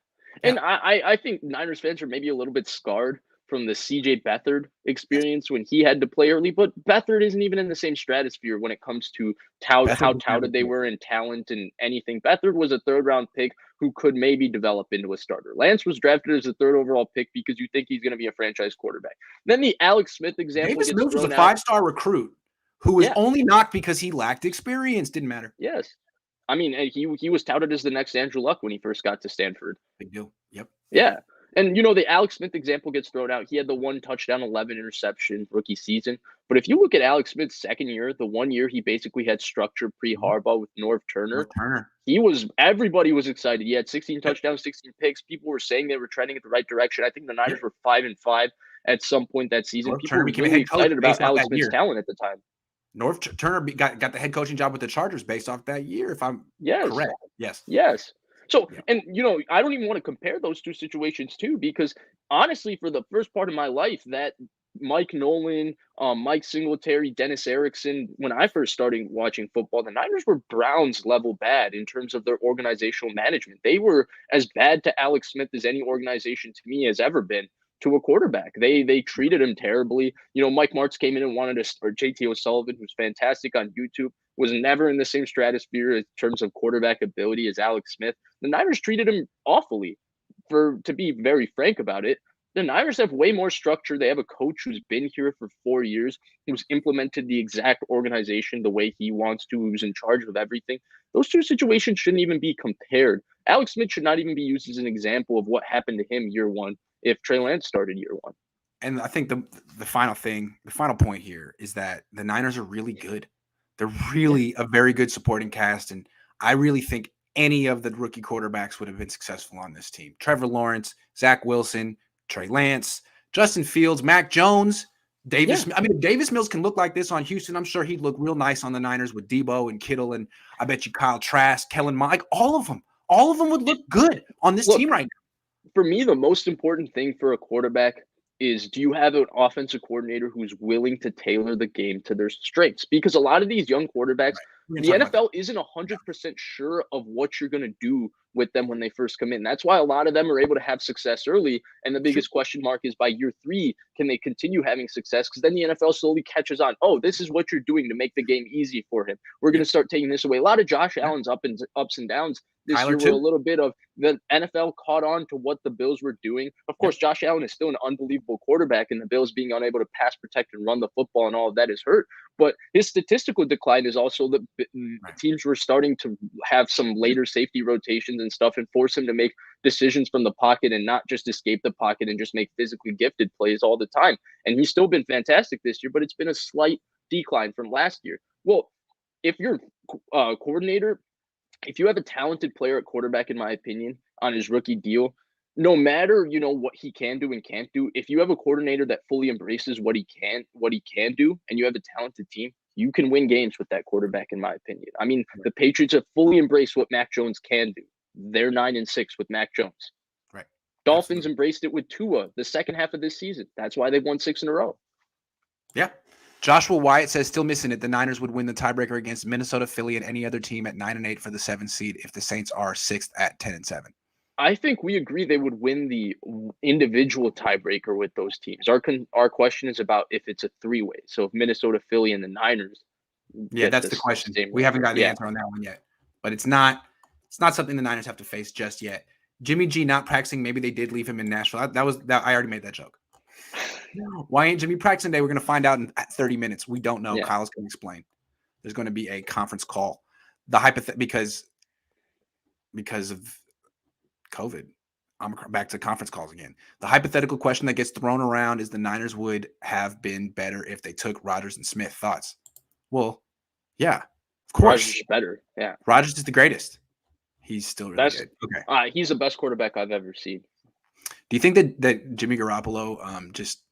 And I think Niners fans are maybe a little bit scarred from the CJ Beathard experience when he had to play early, but Beathard isn't even in the same stratosphere when it comes to how touted they were in talent and anything. Beathard was a 3rd-round pick who could maybe develop into a starter. Lance was drafted as a 3rd overall pick because you think he's going to be a franchise quarterback. Then the Alex Smith example Davis gets Mills was a thrown 5-star recruit who was only knocked because he lacked experience. Didn't matter. Yes. I mean, he was touted as the next Andrew Luck when he first got to Stanford. Big deal. Yep. Yeah. And, the Alex Smith example gets thrown out. He had the 1 touchdown, 11 interception rookie season. But if you look at Alex Smith's second year, the 1 year he basically had structure pre-Harbaugh with Norv Turner. Everybody was excited. He had 16 touchdowns, 16 picks. People were saying they were trending in the right direction. I think the Niners were 5-5 at some point that season. People were really excited about Alex Smith's talent at the time. Norv Turner got the head coaching job with the Chargers based off that year, if I'm correct. Yes. So, and, I don't even want to compare those 2 situations too, because honestly, for the first part of my life, that Mike Nolan, Mike Singletary, Dennis Erickson, when I first started watching football, the Niners were Browns level bad in terms of their organizational management. They were as bad to Alex Smith as any organization to me has ever been to a quarterback. They treated him terribly. Mike Martz came in and wanted to start JT O'Sullivan, who's fantastic on YouTube, was never in the same stratosphere in terms of quarterback ability as Alex Smith. The Niners treated him awfully. To be very frank about it, the Niners have way more structure. They have a coach who's been here for 4 years, who's implemented the exact organization the way he wants to, who's in charge of everything. Those 2 situations shouldn't even be compared. Alex Smith should not even be used as an example of what happened to him year 1 if Trey Lance started year 1. And I think the final point here is that the Niners are really good. They're really a very good supporting cast, and I really think any of the rookie quarterbacks would have been successful on this team. Trevor Lawrence, Zach Wilson, Trey Lance, Justin Fields, Mac Jones, Davis. I mean, if Davis Mills can look like this on Houston, I'm sure he'd look real nice on the Niners with Debo and Kittle, and I bet you Kyle Trask, Kellen Mond, like all of them would look good on this team right now. For me, the most important thing for a quarterback is, do you have an offensive coordinator who's willing to tailor the game to their strengths? Because a lot of these young quarterbacks, the NFL isn't 100% sure of what you're going to do with them when they first come in. That's why a lot of them are able to have success early. And the biggest question mark is by year 3, can they continue having success? Because then the NFL slowly catches on. Oh, this is what you're doing to make the game easy for him. We're going to start taking this away. A lot of Josh Allen's ups and downs this year were a little bit of the NFL caught on to what the Bills were doing. Of course, Josh Allen is still an unbelievable quarterback, and the Bills being unable to pass protect and run the football and all of that is hurt. But his statistical decline is also that teams were starting to have some later safety rotations and stuff and force him to make decisions from the pocket and not just escape the pocket and just make physically gifted plays all the time. And he's still been fantastic this year, but it's been a slight decline from last year. Well, if you're a coordinator, if you have a talented player at quarterback, in my opinion, on his rookie deal, no matter, what he can do and can't do, if you have a coordinator that fully embraces what he can do, and you have a talented team, you can win games with that quarterback, in my opinion. I mean, the Patriots have fully embraced what Mac Jones can do. They're 9-6 with Mac Jones. Right. Dolphins embraced it with Tua the second half of this season. That's why they've won 6 in a row. Yeah. Joshua Wyatt says, still missing it. The Niners would win the tiebreaker against Minnesota, Philly, and any other team at 9-8 for the 7th seed if the Saints are 6th at 10-7. I think we agree they would win the individual tiebreaker with those teams. Our question is about if it's a three-way. So if Minnesota, Philly, and the Niners Yeah, get that's the this question. same We haven't record. got the answer on that one yet. But it's not something the Niners have to face just yet. Jimmy G not practicing, maybe they did leave him in Nashville. That I already made that joke. Why ain't Jimmy practicing today? We're going to find out in 30 minutes. We don't know. Yeah. Kyle's going to explain. There's going to be a conference call. Because of COVID. I'm back to conference calls again. The hypothetical question that gets thrown around is the Niners would have been better if they took Rodgers and Smith. Thoughts? Well, yeah, of Rodgers course. is better. Yeah. Rodgers is the greatest. He's still really good. Okay. He's the best quarterback I've ever seen. Do you think that Jimmy Garoppolo just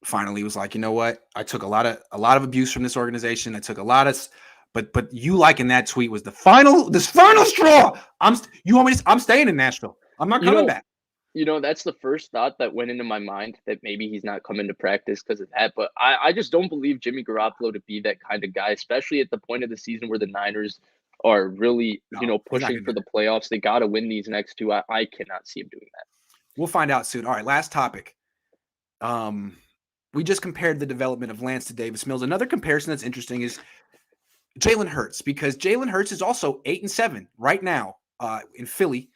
finally was like, you know what? I took a lot of abuse from this organization. I took a lot of, but you liking that tweet was the final straw. I'm staying in Nashville. I'm not coming back. That's the first thought that went into my mind, that maybe he's not coming to practice because of that. But I just don't believe Jimmy Garoppolo to be that kind of guy, especially at the point of the season where the Niners are really, No, pushing for the playoffs. They got to win these next two. I cannot see him doing that. We'll find out soon. All right, last topic. We just compared the development of Lance to Davis Mills. Another comparison that's interesting is Jalen Hurts, because Jalen Hurts is also 8-7 right now in Philly,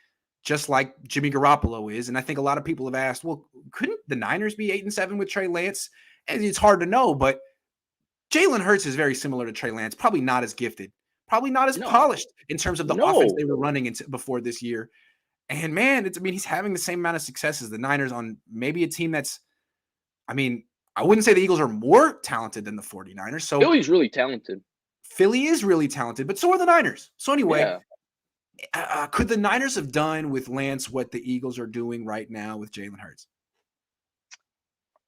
just like Jimmy Garoppolo is. And I think a lot of people have asked, well, couldn't the Niners be 8-7 with Trey Lance? And it's hard to know, but Jalen Hurts is very similar to Trey Lance, probably not as gifted, probably not as polished in terms of the offense they were running before this year. And man, he's having the same amount of success as the Niners on maybe a team that's, I wouldn't say the Eagles are more talented than the 49ers. So Philly's really talented. Philly is really talented, but so are the Niners. So anyway, yeah. Could the Niners have done with Lance what the Eagles are doing right now with Jalen Hurts?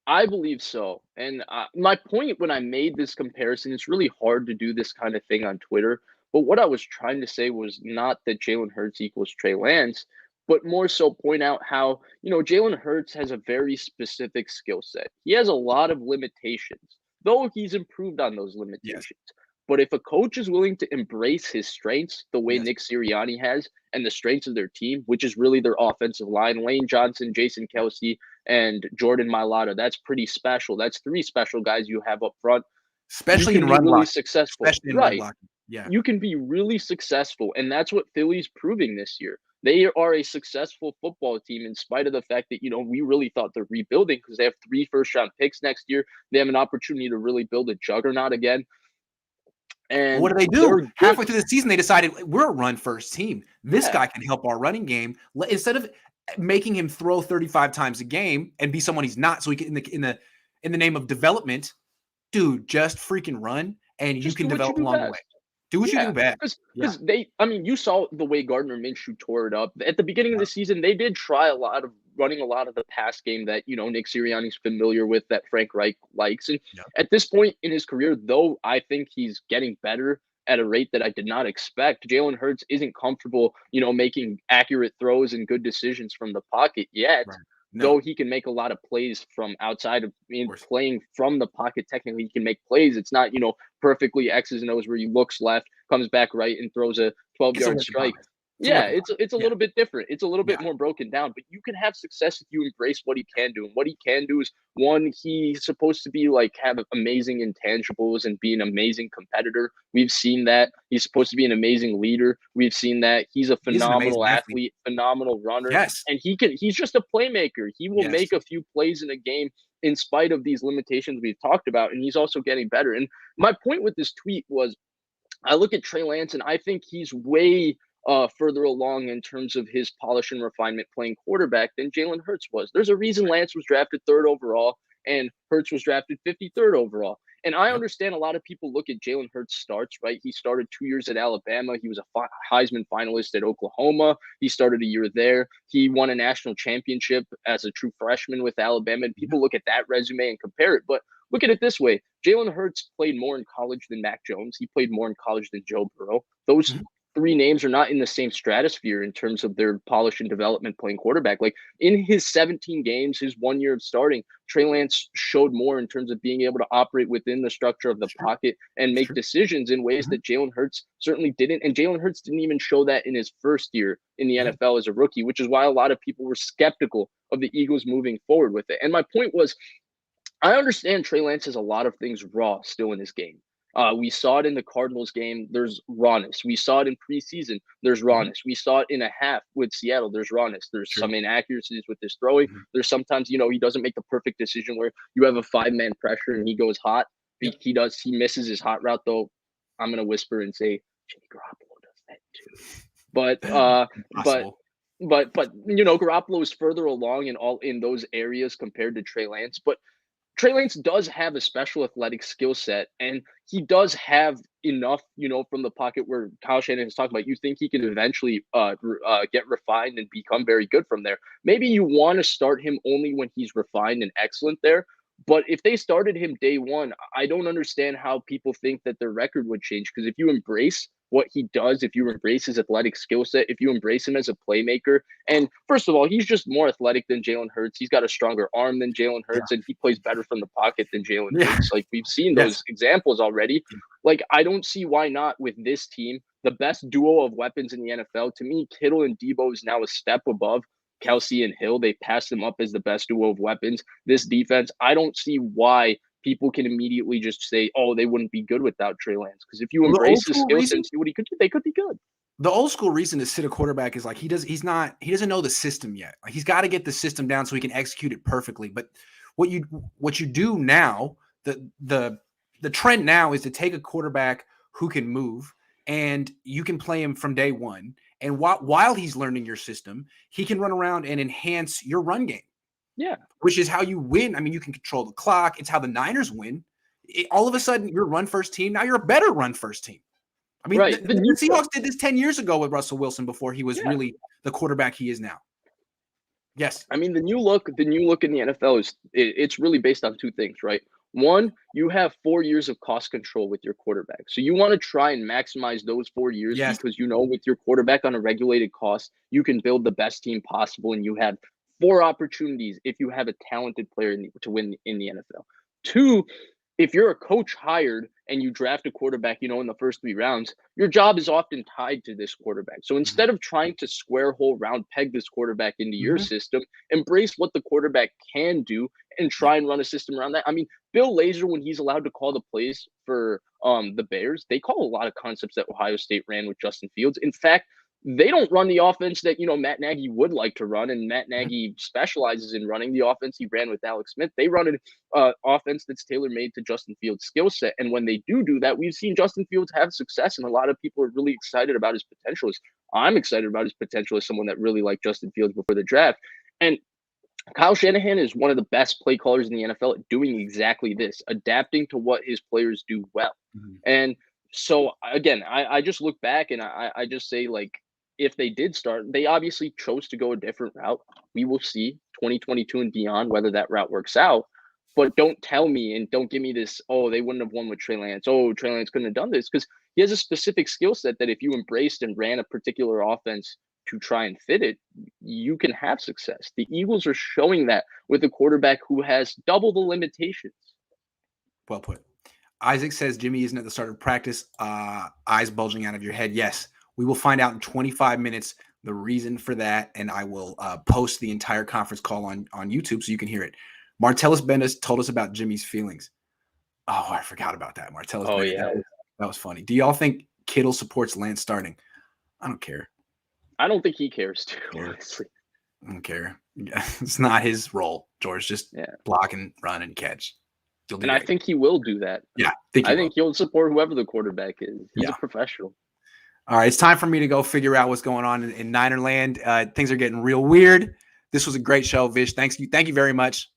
I believe so. And my point when I made this comparison, it's really hard to do this kind of thing on Twitter. But what I was trying to say was not that Jalen Hurts equals Trey Lance, but more so point out how, Jalen Hurts has a very specific skill set. He has a lot of limitations, though he's improved on those limitations. Yes. But if a coach is willing to embrace his strengths the way Yes. Nick Sirianni has, and the strengths of their team, which is really their offensive line, Lane Johnson, Jason Kelsey, and Jordan Mailata, that's pretty special. That's three special guys you have up front. Especially in run blocking. Successful. Especially in run blocking. Yeah. You can be really successful, and that's what Philly's proving this year. They are a successful football team in spite of the fact that, we really thought they're rebuilding because they have 3 first-round picks next year. They have an opportunity to really build a juggernaut again. And what do they do? Halfway through the season, they decided we're a run-first team. This guy can help our running game. Instead of making him throw 35 times a game and be someone he's not, so he can in the name of development, dude, just freaking run, and you can develop along the way. Do what you do best. Because you saw the way Gardner Minshew tore it up. At the beginning of the season, they did try running a lot of the pass game that, Nick Sirianni's familiar with, that Frank Reich likes. And at this point in his career, though, I think he's getting better at a rate that I did not expect. Jalen Hurts isn't comfortable, making accurate throws and good decisions from the pocket yet. Right. Though he can make a lot of plays from outside of playing from the pocket. Technically, he can make plays. It's not, perfectly X's and O's where he looks left, comes back right, and throws a 12-yard strike. It's a little bit different. It's a little bit more broken down, but you can have success if you embrace what he can do. And what he can do is, one, he's supposed to be have amazing intangibles and be an amazing competitor. We've seen that. He's supposed to be an amazing leader. We've seen that. He's a phenomenal athlete, phenomenal runner. Yes. And he's just a playmaker. He will make a few plays in a game in spite of these limitations we've talked about. And he's also getting better. And my point with this tweet was, I look at Trey Lance and I think he's way further along in terms of his polish and refinement playing quarterback than Jalen Hurts was. There's a reason Lance was drafted 3rd overall and Hurts was drafted 53rd overall. And I understand a lot of people look at Jalen Hurts' starts, right? He started 2 years at Alabama. He was a Heisman finalist at Oklahoma. He started a year there. He won a national championship as a true freshman with Alabama. And people look at that resume and compare it. But look at it this way. Jalen Hurts played more in college than Mac Jones. He played more in college than Joe Burrow. Those three names are not in the same stratosphere in terms of their polish and development playing quarterback. Like in his 17 games, his 1 year of starting, Trey Lance showed more in terms of being able to operate within the structure of the pocket and make decisions in ways that Jalen Hurts certainly didn't. And Jalen Hurts didn't even show that in his first year in the NFL as a rookie, which is why a lot of people were skeptical of the Eagles moving forward with it. And my point was, I understand Trey Lance has a lot of things raw still in his game. We saw it in the Cardinals game. There's rawness. We saw it in preseason. There's rawness. We saw it in a half with Seattle. There's rawness. There's some inaccuracies with his throwing. There's sometimes, he doesn't make the perfect decision where you have a 5-man pressure and he goes hot. He misses his hot route, though. I'm going to whisper and say Jimmy Garoppolo does that too. But Garoppolo is further along in those areas compared to Trey Lance. But Trey Lance does have a special athletic skill set, and he does have enough, from the pocket where Kyle Shanahan has talked about. You think he can eventually get refined and become very good from there. Maybe you want to start him only when he's refined and excellent there. But if they started him day one, I don't understand how people think that their record would change. Because if you embrace what he does, if you embrace his athletic skill set, if you embrace him as a playmaker, and first of all, he's just more athletic than Jalen Hurts. He's got a stronger arm than Jalen Hurts, and he plays better from the pocket than Jalen Hurts. Like, we've seen those examples already. Like, I don't see why not with this team. The best duo of weapons in the NFL, to me, Kittle and Debo is now a step above Kelsey and Hill. They passed them up as the best duo of weapons. This defense, I don't see why people can immediately just say, oh, they wouldn't be good without Trey Lance. Because if you embrace his skill set and see what he could do, they could be good. The old school reason to sit a quarterback is like he doesn't know the system yet. Like, he's got to get the system down so he can execute it perfectly. But what you do now, the trend now is to take a quarterback who can move, and you can play him from day one. And while he's learning your system, he can run around and enhance your run game. Yeah. Which is how you win. I mean, you can control the clock. It's how the Niners win. All of a sudden, you're a run-first team. Now you're a better run-first team. I mean, the Seahawks did this 10 years ago with Russell Wilson before he was really the quarterback he is now. Yes. I mean, the new look in the NFL it's really based on two things, right? One, you have 4 years of cost control with your quarterback. So you want to try and maximize those 4 years because with your quarterback on a regulated cost, you can build the best team possible, and you have 4 opportunities if you have a talented player to win in the NFL. 2, if you're a coach hired and you draft a quarterback, in the first 3 rounds, your job is often tied to this quarterback. So instead of trying to square hole round peg this quarterback into your system, embrace what the quarterback can do and try and run a system around that. I mean, Bill Lazor, when he's allowed to call the plays for the Bears, they call a lot of concepts that Ohio State ran with Justin Fields. In fact, they don't run the offense that, Matt Nagy would like to run, and Matt Nagy specializes in running the offense he ran with Alex Smith. They run an offense that's tailor-made to Justin Fields' skill set, and when they do that, we've seen Justin Fields have success, and a lot of people are really excited about his potential. I'm excited about his potential as someone that really liked Justin Fields before the draft, and Kyle Shanahan is one of the best play callers in the NFL at doing exactly this, adapting to what his players do well. And so, again, I just look back and I just say, like, if they did start, they obviously chose to go a different route. We will see 2022 and beyond whether that route works out. But don't tell me and don't give me this, oh, they wouldn't have won with Trey Lance. Oh, Trey Lance couldn't have done this, because he has a specific skill set that if you embraced and ran a particular offense to try and fit it, you can have success. The Eagles are showing that with a quarterback who has double the limitations. Well put. Isaac says Jimmy isn't at the start of practice. Eyes bulging out of your head. Yes. We will find out in 25 minutes the reason for that, and I will post the entire conference call on YouTube so you can hear it. Martellus Bendis told us about Jimmy's feelings. Oh, I forgot about that. Martellus Bendis. Yeah. That was funny. Do y'all think Kittle supports Lance starting? I don't care. I don't think he cares too, honestly. I don't care. It's not his role, George. Just block and run and catch. And I think he will do that. Yeah. I think he'll support whoever the quarterback is. He's a professional. All right, it's time for me to go figure out what's going on in Ninerland. Things are getting real weird. This was a great show, Vish. Thank you very much.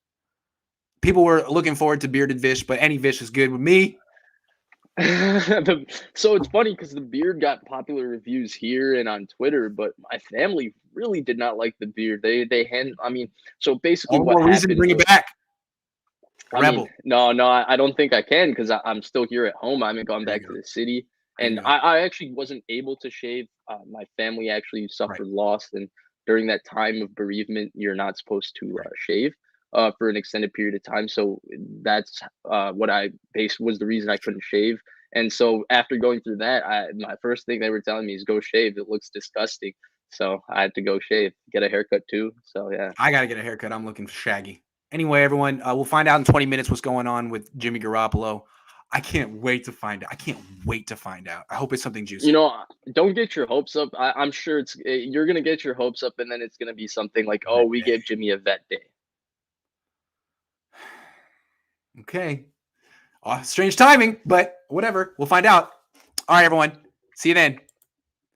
People were looking forward to bearded Vish, but any Vish is good with me. So it's funny because the beard got popular reviews here and on Twitter, but my family really did not like the beard. So basically, what happened? Reason to bring it back. Rebel. No, I don't think I can because I'm still here at home. I haven't gone back to the city. There you And go. I actually wasn't able to shave. My family actually Right. suffered loss, and during that time of bereavement, you're not supposed to Right. shave for an extended period of time. So that's what I based was the reason I couldn't shave. And so after going through that, my first thing they were telling me is go shave. It looks disgusting. So I had to go shave, get a haircut too. So yeah. I got to get a haircut. I'm looking shaggy. Anyway, everyone, we'll find out in 20 minutes what's going on with Jimmy Garoppolo. I can't wait to find out. I can't wait to find out. I hope it's something You juicy. know, don't get your hopes up. I'm sure you're gonna get your hopes up, and then it's gonna be something like, oh, Vet we day. gave Jimmy a vet day. Okay. Strange timing, but whatever. We'll find out. All right, everyone. See you then.